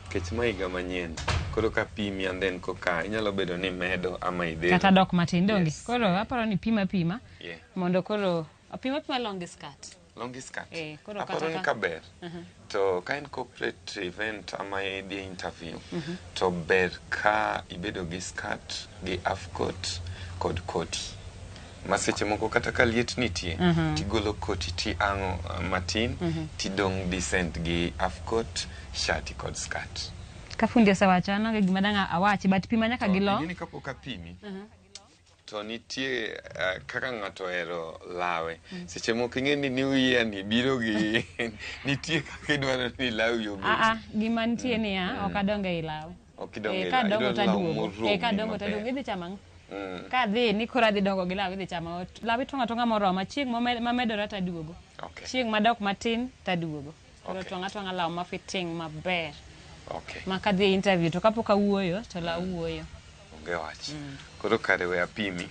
kech maiga manyien koro ka pimi and then koka inyalo bedo ni medo ama idhero kata dok matin donge koro aparo ni pima mondo koro pima long skirt koro aparo ni kaber to ka en corporate event ama idhi interview to ber ka ibedo gi skirt gi half coat kod koti maseche moko kata ka liet nitie tigolo koti ti ang'o matin tidong decent gi half coat shati kod skirt kafundi osewachano gi gima danga awachi but pima nyaka gi long ni kapok apimi to nitie kaka ng'ato ero lawe seche moko ing'eni new year ni biro gi nitie kaka idwaro ni law yo gima nitie ni ok adonge i law ka dongo taduogo ka dongo taduogo idhi chama ka dhi ni kora dhi dongo gi law idhi chama law tonga moromo chieng' mamedora taduogo chieng' madok matin taduogo koro tonga law ma fitting maber maka dhi interview to kapok awuoyo to law wuoyo onge wach koro kare we apimi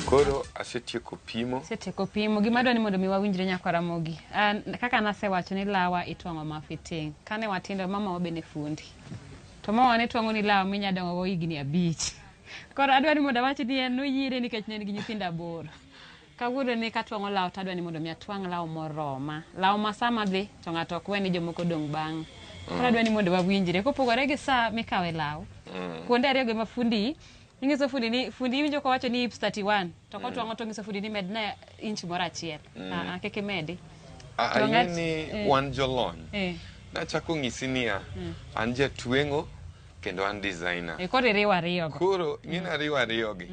koro asetieko pimo gima dwani mondo mi wawinjre nyakwara mogi kaka nasewacho ni lawa itwang'o mafitting kane watindo mama wa bene fundi to mama ne twang'o ni lawa minya dongo go higni 5 koro adwani mondo awachi ni en noyire nikech ne gi nyithindo 8 kawuono ni katwang'o lawa tadwani mondo mi atwang' lawa moroma lawa ma sama dhi to ng'ato ok weni jomoko dong' bang' koro adwani mondo wawinjre kopogore gi saa mikawe lawa kuonde ariyo gi mafundi ingiso fundi winjo ko wacho ni hips 31 to ko twango to ngiso fundi ni medna inch moro achiel keke medi ni wan jolony na chako ngisi ni an jatwengo kendo an designer koro riwa koro ngina riwa gi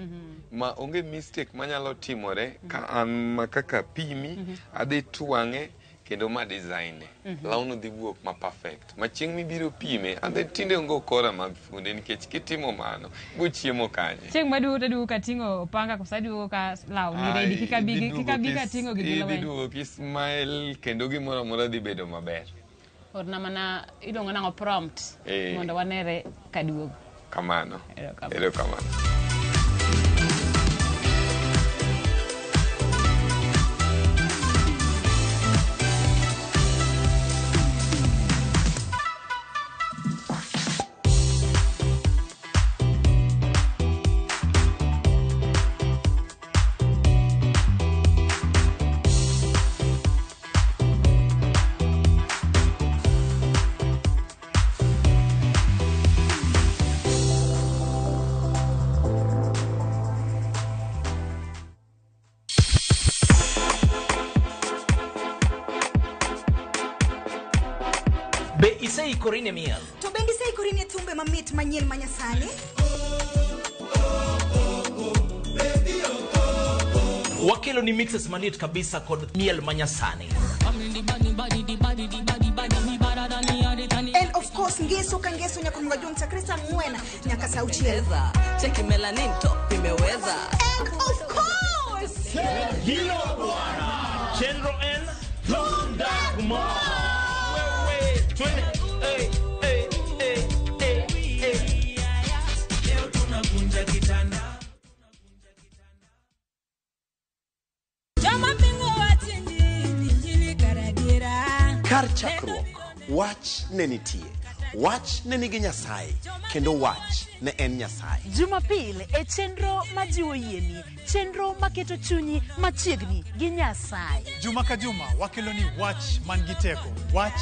ma onge mistake manyalo timore ka an makaka pimi adhi twang'e kendo ma design lawno dhi wuok ma perfect ma chieng' mibiro pime ande tinde ongo kora mag funde nikech kitimo mano bo chiemo kanye chieng' maduogo ka tingo panga kosaduogo ka law ni ready kika tingo gi law duogo ki smile kendo gimoro amora dhi bedo maber orna mana idongo nango prompt mondo wanere kaduogo kamano ero kamano Iseikori miel to bende iseikori ne thumbe mamit manyien manyasani wakelo ni mixes manit kabisa kod miel manyasani and of course ngeso ka ngeso nyaka mngajum chakrisa mwena nyaka sauchieza cheki melanin top imeweza and of course hilo bwana General N Londa Kumar kar chakruok wach ne nitie wach ne nigi Nyasaye kendo wach ne en Nyasaye. Jumapil e chenro majiwo yieni, chenro maketo chunyi machiegni gi Nyasaye. Juma ka juma wakelo ni wach man gi teko, wach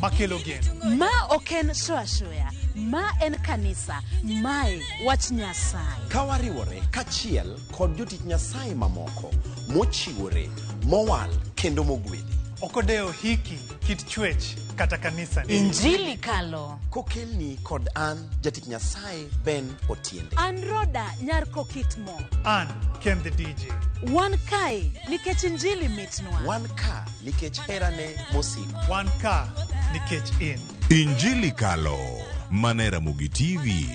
makelo geno. Ma oken shoya, ma en kanisa, mae wach Nyasaye. Ka wariwore kachiel kod jotich Nyasaye mamoko mochiwore, mowal kendo mogwedhi. Okodeo hiki kit chwech kata kanisa ni. Injili kalo. Kokelni kod an jatich Nyasaye Ben Otiende. An Roda nyar Kokitmo. An Ken the DJ. Wan kai nikech injili mitnwa. Wan ka nikech herane mosiko. Wan ka nikech in. Injili kalo mana Ramogi TV.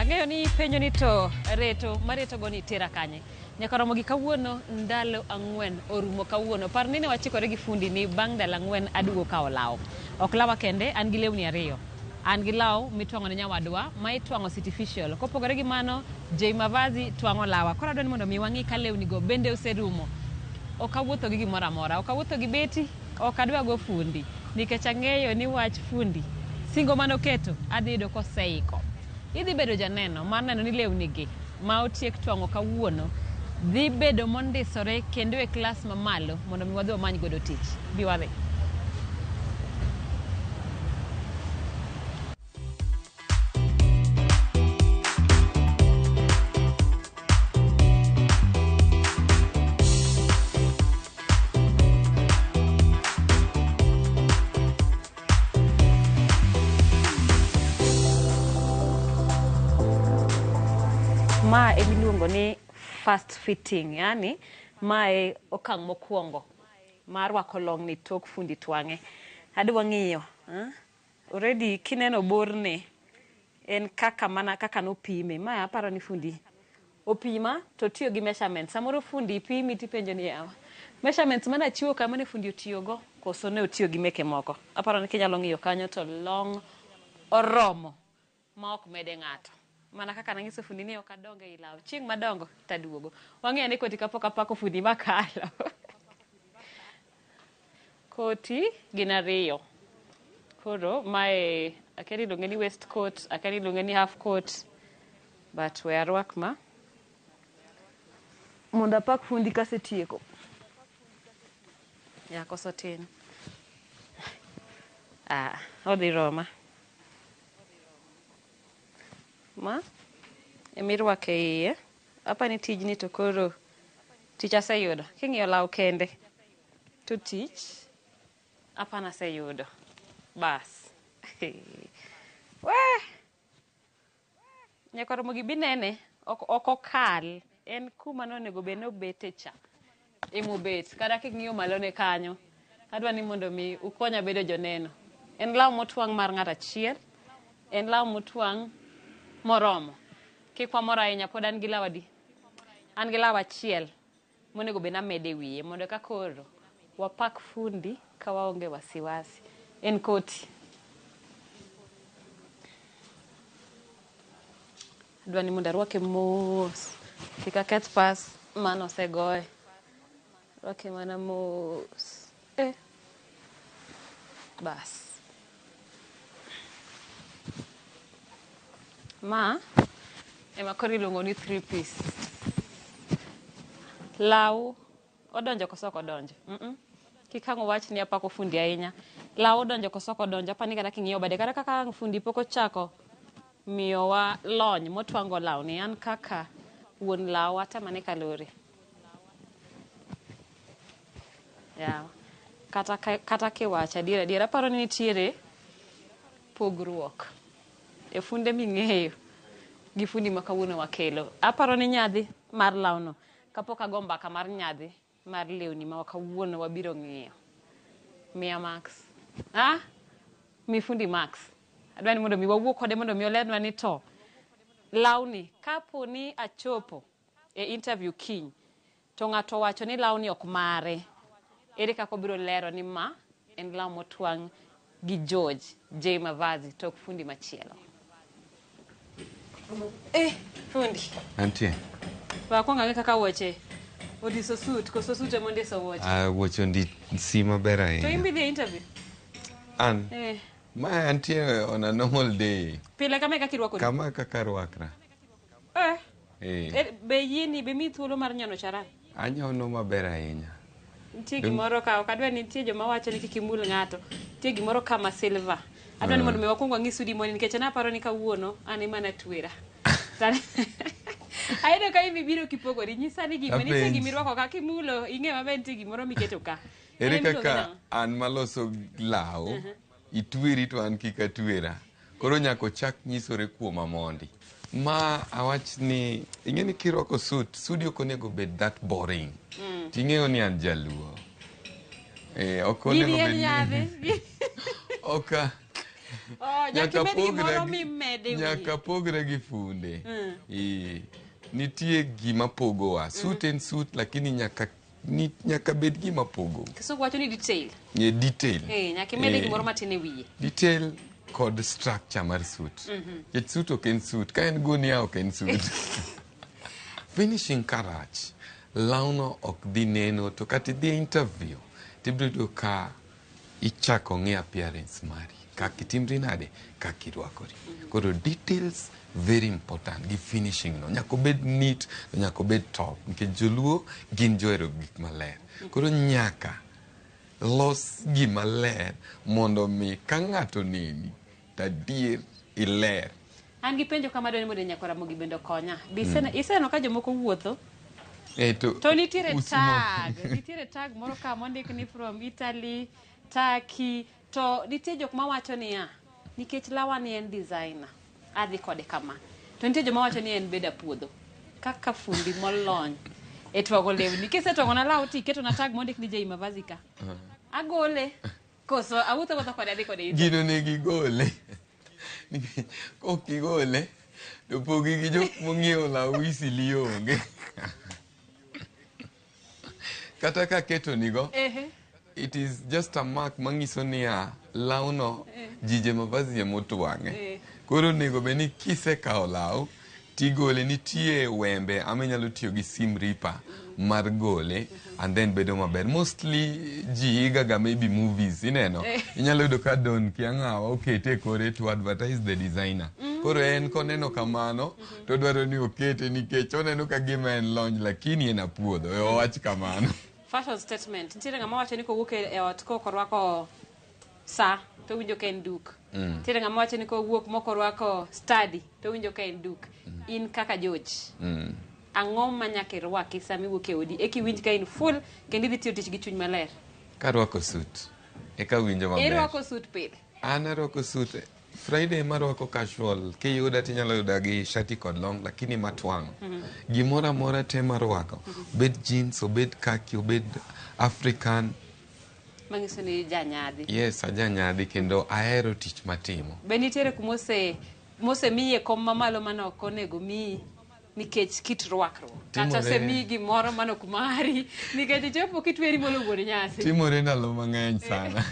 Ang'eyo ni penjo ni to reto mareto goni tera kanye. Nyaka Ramogi kawuono ndalo 4 orumo kawuono. Par nini wachikore gi fundi ni bang' ndalo 4 adugo ka olaw. Ok lawa kende an gi lewni 2. An gi law mitwango ne nyawadwa ma itwango artificial. Kopogore gi mano J Mavazi twango lawa. Koro adwani mondo mi wangi ka lewni go bende oserumo. Ok awuotho gi gimoro amora. Ok awuotho gi beti, ok adwa go fundi. Nikech ang'eyo ni wach fundi singo manoketo adhi yudo koseiko. Idhi bedo janeno mar neno ni lewni gi ma otiek twango kawuono dhi bedo mondisore kendo e klas mamalo mondo mi wadhi wamany godo tich. Bi wadhi. Ma emiluongo ni fast fitting, yani mae okang' mokwongo mar wako long ni tok fundi twange. Adwa ng'iyo, already kineno borne en kaka nopime. Ma aparo ni fundi opima to tiyo gi measurements. Samoro fundi pimi tipenjo ni yawa. Measurements mana chiwo kama ne fundi otiyogo koso ne otiyo gi meke moko. Aparo ni kinyalo ng'iyo kanyo to long oromo ma ok mede ng'ato. Mana kaka nangiso fundi ni ok adonge I law. Chieng' madongo taduogo. Wang'eyo ni koti kapok apako fundi makalo. Koti gin 2. Koro mae akeni iluonge ni waist coat, akeni iluonge ni half coat. But we arwak ma. Mondo apak fundi kasetieko. Ya koso tin. Odhi roma. Ma emirwake iye. Apani tijni to koro tich aseyudo. King'iyo law kende to tich apana aseyudo. Bas. Weh! Nyaka Ramogi binene ok okal. En kuma nonego bed nobete cha. Emobet. Kada king'iyo malone kanyo. Adwa ni mondo mi ukonya bedo joneno. En law motwang' mar ng'at achiel. En law motwang' moromo. Kik wamora ahinya pod an gi law adi. An gi law achiel monego bed namede wiye mondo ka koro wapak fundi ka waonge wasiwasi. En koti. Adwa ni mondo arwake mos. Kik aketh pas mano osegoye. Rwake mana mos. Bas. Ma ema koro iluongo ni 3 piece. Law odonjo koso ok odonjo. Kik hang' wach ni apako fundi ahinya. Law odonjo koso ok odonjo. Apani kata king'iyo bade kata kaka fundi pok ochako miyowa lony motwango law ni an kaka wuon law atamane kalore. Ya. Kata kiwacho adier aparo ni nitiere pogruok e funde ming'eyo gi fundi ma kawuono wakelo. Aparo ni nyadhi mar lawno kapok ago mbaka mar nyadhi mar lewni ma kawuono wabiro ng'iyo. Mia Max. Mi fundi Max. Adwa ni mondo mi wawuo kode mondo mi olernwa ni to lawni kapo ni achopo e interview kiny to ng'ato wacho ni lawni ok mare. Ere kako biro lero ni ma en law motwang' gi George J Mavazi tok fundi machielo. Fundi. Antie. Wakwonga kaka weche Odiso suit, koso suit emonde so watch. Wuoche ndi si maber ahinya. To imbi the interview? An? Ma antie on a normal day. Pile kama kaka irwakori? Kama kaka rwakra. Be yini be mi thuolo mar nyono charan? Anyono maber ahinya. Nitie gimoro ka ok adwa ni nitie joma wacho ni kik imul ng'ato. Nitie gimoro kama silver. Adwa ni mondo me wakwong wang'is udi moni nikech naparo ni kawuono an ema natwera. Ayudo ka ibiro kipogori nyisa ni gima nitie gimirwako ka kimulo ing'e maber nitie gimoro miketo ka. Ere kaka an maloso law itweri to an kik atwera. Koro nyako chak nyisore kuoma mondi. Ma awach ni ing'e ni kirwako suit ok onego bed that boring. Ting'eyo ni an jaluo. Ok onego bed oka nyaka pogre gi funde. Nitie gima pogowa. Suit en suit lakini nyaka bed gima pogo. So wacho ni detail. Detail. Nyaka imede gimoro matin e wiye. Detail kod structure mar suit. Suit ok en suit. Ka en gunia ok en suit. Finishing karach. Lawno ok dhi neno to kata dhi interview. Tibiro ka ichako ng'e appearance mari. Kaka itimri nade, kaka irwakori. Koro details very important gi finishing no. Nyaka bed neat, nyaka bed top. Nikech joluo gin johero gik maler. Koro nyaka los gima ler mondo mi ka ng'ato neni tadier iler. An gi penjo kama dwani mondo Nyako Ramogi bende konya. Iseno ka jomoko wuotho to nitiere tag moro ka mondik ni from Italy, Turkey, to nitie jok mawacho niya nikech lawa ni en designer adhi kode kama, to nitie joma wacho ni en beda puodho kaka fundi molony e twago lewni. Kisetwago na law tiketo na tag mondik ni J Mavazi ka agole koso awuotho kode adhi kode gino ne gigole kok gigole to pogi gi jok mong'iewo law wisi lionge kata ka keto nigo it is just a mark mangiso niya lawno J Mavazi emotwang'e. Koro nego be ni kisekawo law tigole, nitie wembe amenyalo tiyo gi sim ripa mar gole and then bedo maber. Mostly ji higaga maybe movies ineno inyalo yudo ka Don Kiang'awa okete kore to advertise the designer. Koro en koneno kamano to dwaro ni okete nikech oneno ka gima en lony lakini en apuodho owach kamano. Fashion statement. Nitiere ng'ama wacho ni kowuok e ot korwako sa to winjo ka en duk. Nitiere ng'ama wacho ni kowuok mokorwako study to winjo ka en duk. In kaka George. Ang'o ma nyaka irwaki sami wuok e odi ekiwinj ka in full kendo idhi tiyo tich gi chuny maler? Karwako suit eka winjo maber. Irwako suit pile? An arwako suit Friday marwako casual kiyuda tinyalo yuda gi shati kod long lakini matwang'. Gimoro amora te marwako. Bed jeans, obed khaki, obed African. Mangiso ni janyadhi. Yes, ajanyadhi kendo ahero tich matimo. Be nitiere kumose miye kom mamalo mane ok onego miyi nikech kit rwakruok kata semi gimoro mane ok mari nikech chopo kitweri molo wuon nyasi? Timore ndalo mang'eny sana.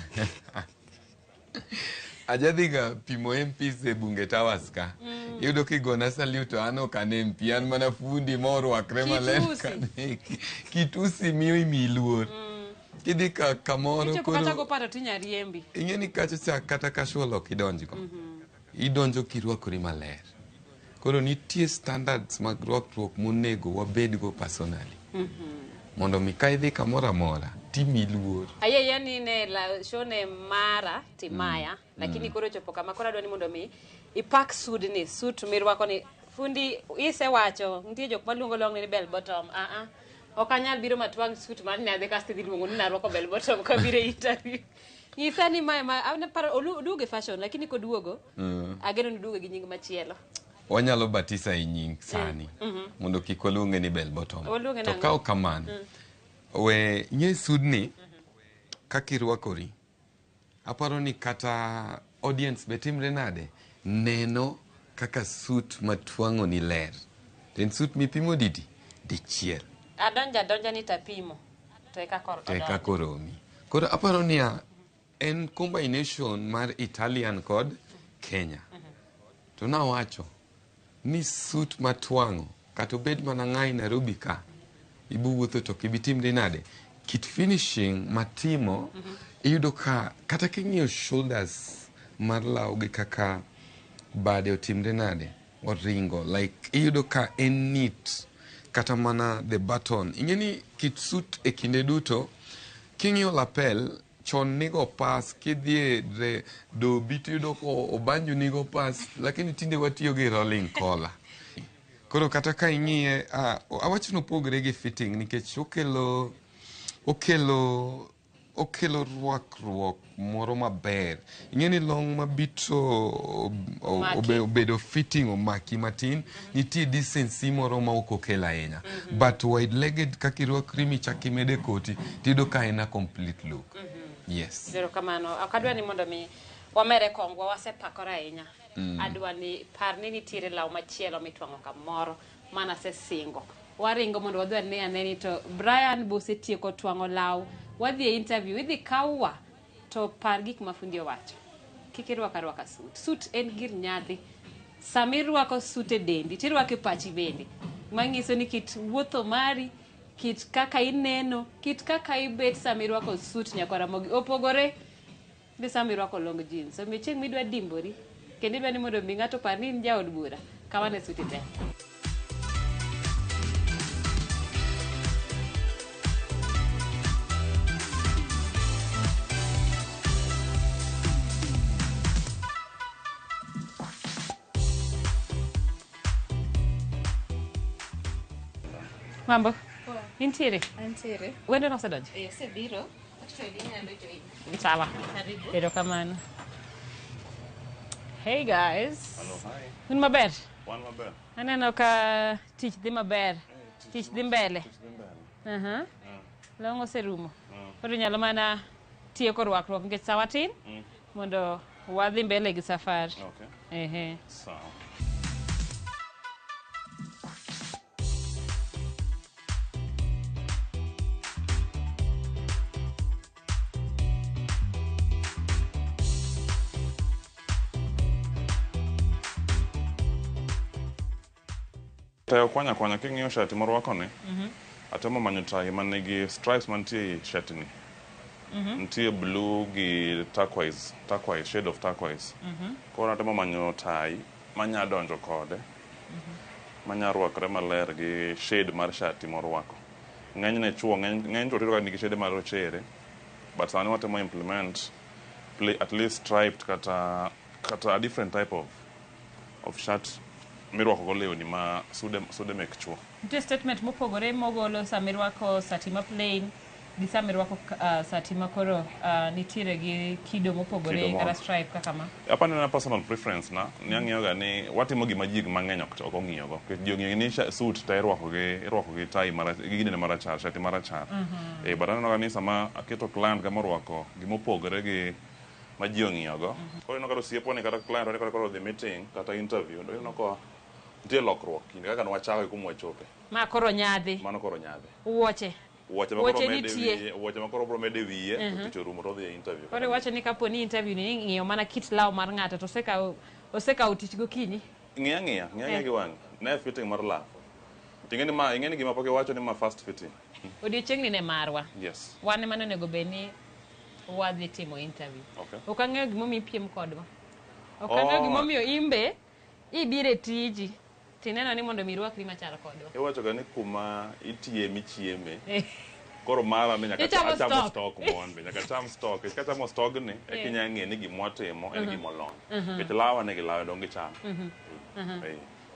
Ajadhiga pimo MPs e bunge Towers ka. Yudo kigona salute an ok an MP, an mana fundi morwakre maler kitusi miyo imiyi luor. Kidhi kamoro koro kata go paro tinya riembi. Ing'e ni kacha kata casual ok idonjgo. Idonjo kirwakori maler. Koro nitie standards mag rwakruok monego wabedgo personally. Mondo mi ka idhi kamoro amora timi luor. Yani ne la shone mara timaya lakini koro chopo kama koro adwani mondo mi ipak suit mirwako ni fundi isewacho nitie jok maluongo long ni bell bottom. Ok anyal biro matwang' suit mar nyadhi kasto idhi luongo ni narwako bell bottom kabiro interview. Nyisa ni ma paro oduoge fashion lakini koduogo ageno ni duoge gi nying machielo. Wanyalo batisa i nying sani mondo kik waluonge ni bell bottom. To ka ok kamano we nye sudni kaka irwakori aparo ni kata audience be timre nade neno kaka suit matwang'o ni ler. Ten suit mipimo dichiel. Adonja ni tapimo to eka koromi. Koro aparo ni en combination mar Italian kod Kenya. To nawacho ni suit matwang'o kata obed mana ng'ai Nairobi ka ibuwuotho to kibitimre nade kit finishing matimo iyudo ka kata king'iyo shoulders mar law gi kaka bade otimre nade oringo like iyudo ka en neat kata mana the button ingeni kit suit e kinde duto king'iyo lapel chon nigo pas kidhie do bit yudo ko obanju nigo pas lakini tinde watiyo gi rolling collar koro kata ka ing'iye awacho no pogre gi fitting nikech okelo rwakruok moro maber ing'eni long mabito obedo fitting omaki matin nitie decency moro ma ok okel ahinya but wide legged kaka irwakri michaki mede koti tido ka en a complete look yes zero kamano akadwa ni mondo mi wamere kongwa wasepakora ahinya adwa ni par ni nitiere law machielo mitwang'o kamoro mana se singo waringo mondo wadwa ni aneni to Brian bosetieko twang'o law wadhi e interview idhi kawwa to par gik mafundi owacho kik irwaka suit en gir nyadhi sami rwako suit e dendi tirwake pachi bende manyiso ni kit wuotho mari kit kaka ineno kit kaka ibet sami rwako suit nyakora mogi opogore gi sami rwako long jeans so micheng midwa dimbori kendo idwa ni mondo mi ng'ato par ni jaod bura kawane suit te Mambo? Intiere? Antiere. Wende nosedonjo? Osebiro. Actually, nyalo join. Sawa. Karibu. Erokamano. Hey guys. Hello, hi. Un maber? Wan maber. Aneno ka tich dhi maber. Tich dhi mbele. Aha. Long oserumo. Koro nyalo mana tieko rwakruok nikech sawa tin mondo wadhi mbele gi safari. Okay. Ehe. Sawa. Tayo kwanya king'iyo shati morwako ni atemo manyo tai manigi stripes mantie e shati ni nitie blue gi turquoise shade of turquoise koro atemo manyo tai manya donjo kode manya rwakre maler gi shade mar shati morwako ng'enyne chuo ng'eny to tiro nigi shade mar rochere but sani watemo implement at least striped kata a different type of shirt mirwako go lewni ma sude mek chuo. Nitie statement mopogore mogolo samirwako sati ma plain gi samirwako sati ma koro nitiere gi kido mopogore kata stripe kaka ma. Apani na personal preference na niang'iyo ga ni watimo gima jig mang'eny ok ong'iyo go. Jong'iyo ni suit ta irwako gi tai mara gine marachar shati marachar. But aneno ga ni sama aketo client ga morwako gimopogore gi ma ji ong'iyo go. Koro ino ka osiepo ni kata client ni koro the meeting kata interview ndo ino ko nitie lokruok kinde kaka nwachako kuma wachope. Ma koro nyadhi. Mano koro nyadhi. Wuoche makoro bro mede wiye to tich orumo to dhi e interview. Koro wacho ni kapo ni interview ni ng'iyo mana kit law mar ng'ato to osekawo tich gokinyi. Ng'iya gi wang'. Ne fitting mar law. Ing'eni gima pok iwacho ni ma fast fitting. Odiochieng'ni ne marwa. Yes. Wan ema onego bed ni wadhi timo interview. Okay. Ok ang'eyo gimomiyo ipiem kodwa. Ok ang'eyo gimomiyo imbe ibire tiji. Tineno ni mondo mirwakri machal kodwa. Iwacho ga ni kuma itiye michieme. Koro mara ni nyaka cham stock mondo nyaka cham stock. Ka chamo stock ni e kinya ng'e ni gimotimo en gimolon. Kech lawa ne gilawa dongi cham.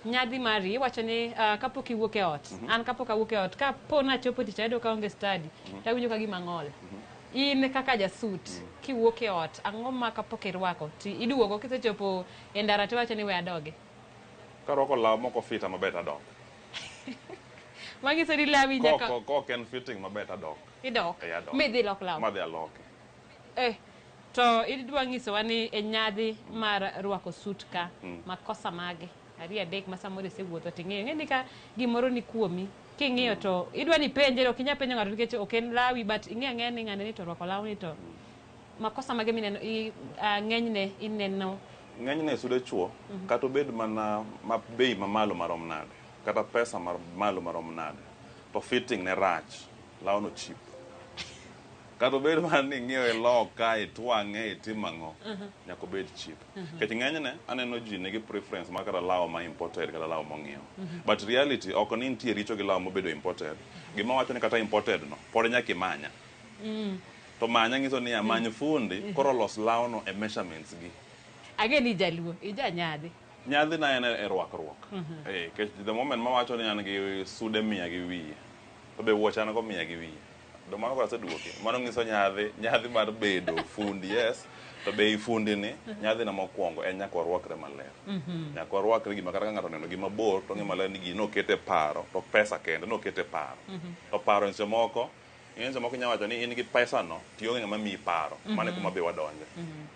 Nyadhi mari wacho ni kapok iwuok e ot. An kapok awuok e ot ka po na chopo tich ayudo ka onge study. Tawinjo ka gima ng'ol. In kaka jasut kiwuok e ot ang'o ma kapok irwako ti iduogo kisechopo e ndara to wacho ni we adoge. Karwako law moko fit maber adok. Magi sori lawi nyaka. Ko ken fitting maber adok. Idok. Midhi lok law. Madhi alok. To idwa nyisowa ni e nyadhi mar rwako suit ka makosa mage. Ari adek ma samoro isewuotho ting'eyo ng'eni ka gimoro ni kuomi. King'iyo to idwa ni penje ok inya penjo ng'ato nikech ok en lawi but ing'e ni ng'ane ni to rwako law ni to makosa mage mineno ng'enyne ineno. Ng'enyne sude chuo kata obed mana bei mamalo marom nade kata pesa malo marom nade to fitting ne rach law no cheap kata bed man ni ngiew e law kae twang'e timang'o nyaka bed cheap kech ng'enyne aneno ji nigi preference mar kata law ma imported kata law mong'iew but reality ok ni nitie richo gi law mobedo imported gima wacho ni kata imported no pod nyaka imanya to manya nyiso ni amany fundi koro los law no e measurements gi ageni jaluo ija nyadhi na en e rwakruok kech the moment ma wacho ni an gi sude 100 gi wiye to be wuoch an go 100 gi wiye do mano ko aseduoke mano ngiso nyadhi mar bedo fundi yes to be fundi ni nyadhi na mokwongo en nyaka rwakre maler nyaka rwakre gima kata ng'ato neno gima bor to ng'e maler ni gino kete paro to pesa kende no kete paro to paro en moko nyawacho ni in gi pesa no tiyo ng'ama mi paro mane kuma be wadonje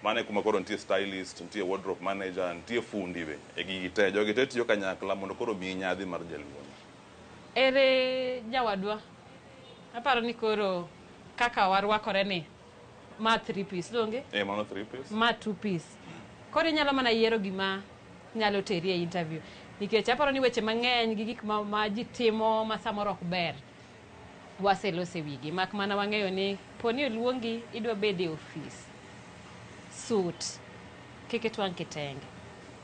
mane kuma koro nitie stylist nitie wardrobe manager nitie fundi be e gigi te jogi te tiyo kanyakla mondo koro mi nyadhi mar jaluo ere nyawadwa aparo ni koro kaka warwakore ni ma 3 piece donge mano 3 piece ma 2 piece koro inyalo mana yiero gima nyalo teri e interview nikech aparo ni weche mang'eny gi gik ma ji timo ma samoro ok ber waselose wigi mak mana wang'eyo ni poni oluongi idwa bede e ofis suit kik itwang' kitenge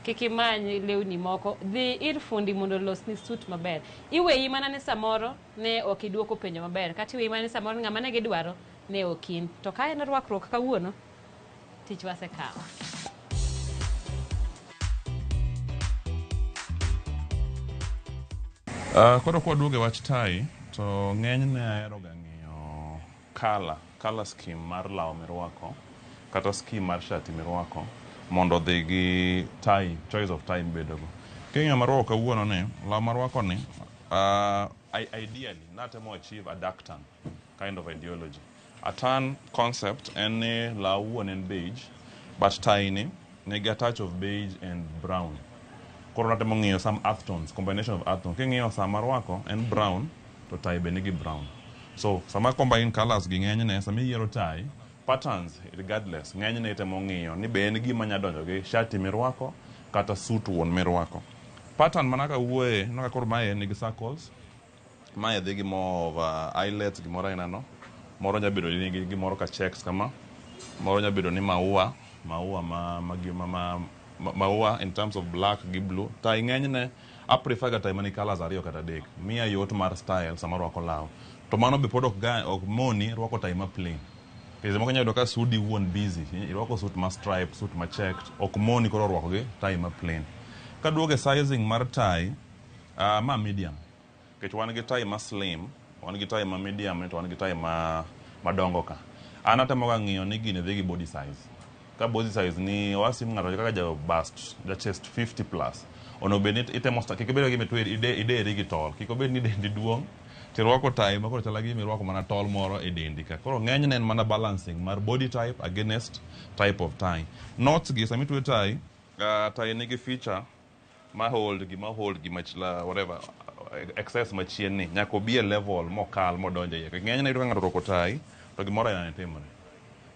kik imany lewni moko dhi ir fundi mondo losni suit maber iweyi mana ni samoro ne ok iduoko penjo maber kata iweyi mana ni samoro ng'ama ne gidwaro ne okin to ka en rwakruok kawuono tich wasekawo koro kwa duoge wach tai to ng'enyne ahero ga ng'iyo color scheme mar law mirwako kata scheme mar shati mirwako mondo dhi gi tie choice of tie bedogo king'iyo marwako kawuono ni law marwako ni ideally natemo achieve a dark tan kind of ideology a tan concept en ni law wuon en beige but tie ni nigi a touch of beige and brown koro natemo ng'iyo some earth tones combination of earth tones king'iyo sa marwako en brown to tie be nigi brown so sama combine colors gi ng'enyne sama iyiero tie patterns regardless ng'enyne itemo ng'iyo ni be en gima nyadonjo gi shati mirwako kata suit wuon mirwako pattern manaka wuoye naka koro mae nigi circles mae dhi gi more of eyelets gimoro aina no moro nyabedo ni gimoro ka checks kama moro nyabedo ni maua in terms of black gi blue tie ng'enyne I prefer ga tie mani colors ariyo kata adek miya yot mar style sama rwako law to mano be pod ok moni rwako tie ma plain kese moko nyalo ka sudi wuon busy irwako suit ma stripe suit ma checked ok moni koro rwako gi tie ma plain ka duoge sizing mar tie ma medium kech wan gi tie ma slim wan gi tie ma medium to wan gi tie ma madongo ka an atemo ga ng'iyo ni gini dhi gi body size ka body size ni wasim ng'ato kaka ja bust ja chest 50 plus ono be ni itemo sta kik bedo gi metwe ide gi tol kik obed ni dendi duong tirwako tie ma koro chala gi mirwako mana tol moro e dendi ka koro ng'enyne en mana balancing mar body type against type of tie knots gi sami twe tie tie nigi feature ma hold gi machla whatever excess machien ni nyako be a level mokal modonje ye ng'enyne iyudo ka ng'ato rwako tie to gimoro aina ne timore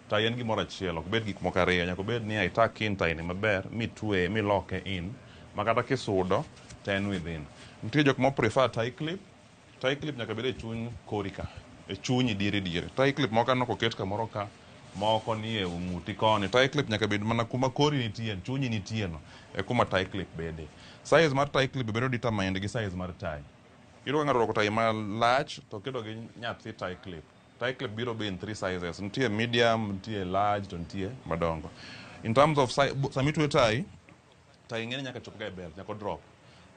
tie en gimoro achiel ok bed gik moko ariyo nyako bed ni aitack in tie ni maber mitwe miloke in makata kisudo ten within nitie jok mo prefer tie clip nyaka bed e chuny korika e chunyi diere tie clip moko anoko ket kamoro ka moko ni e ng'uti koni tie clip nyaka bed mana kuma kori nitie chunyi nitie no e kuma tie clip bede size mar tie clip bedo determined gi size mar tie iyudo ka ng'ato rwako tie ma large to kedo gi nyathi tie clip biro be in 3 sizes nitie medium nitie large to nitie madongo in terms of size sami twe tie ng'eny nyaka chop ga e belt nyaka drop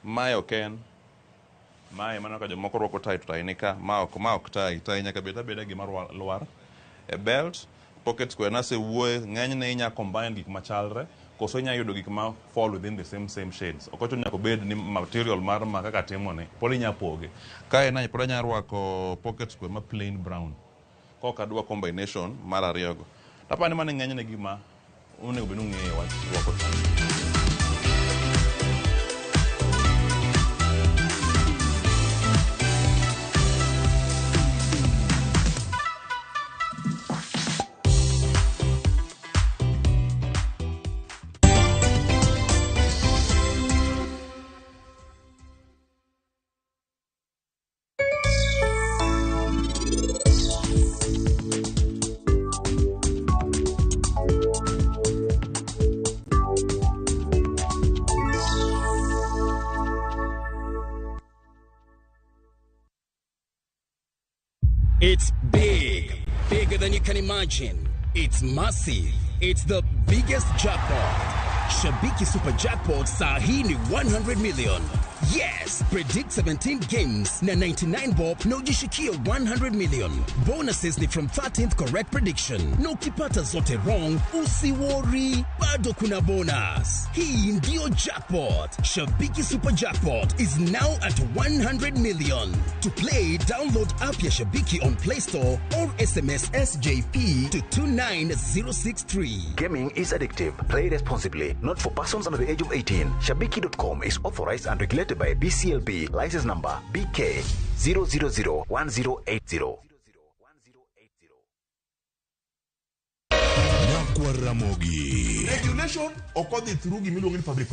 mae oken mae mano ka jomoko rwako tie to tie ni ka ma ok tie nyaka beda gima lwar e belt pocket square na se wuoye ng'enyne inya combine gik machalre koso inya yudo gik ma fall within the same shades ok ochuno nyaka bed ni material mar ma kaka timo ni pod inya poge kae na pod inya rwako pocket square ma plain brown koka dwa combination mar ariyogo tapani mane ng'enyne gima onego bed ng'eyo wach rwako tie than you can imagine. It's massive. It's the biggest jackpot. Shabiki Super Jackpot sahi ni 100 million. Yes, predict 17 games na 99 bob na ujishikie 100 million. Bonuses ni from 13th correct prediction. Na ukipata zote wrong, usiwori, bado kuna bonus. Hii ndio jackpot. Shabiki Super Jackpot is now at 100 million. To play, download app ya Shabiki on Play Store or SMS SJP to 29063. Gaming is addictive. Play responsibly. Not for persons under the age of 18. Shabiki.com is authorized and regulated by BCLB, license number BK 0001080. Ramogi. Regulation occurred through the public.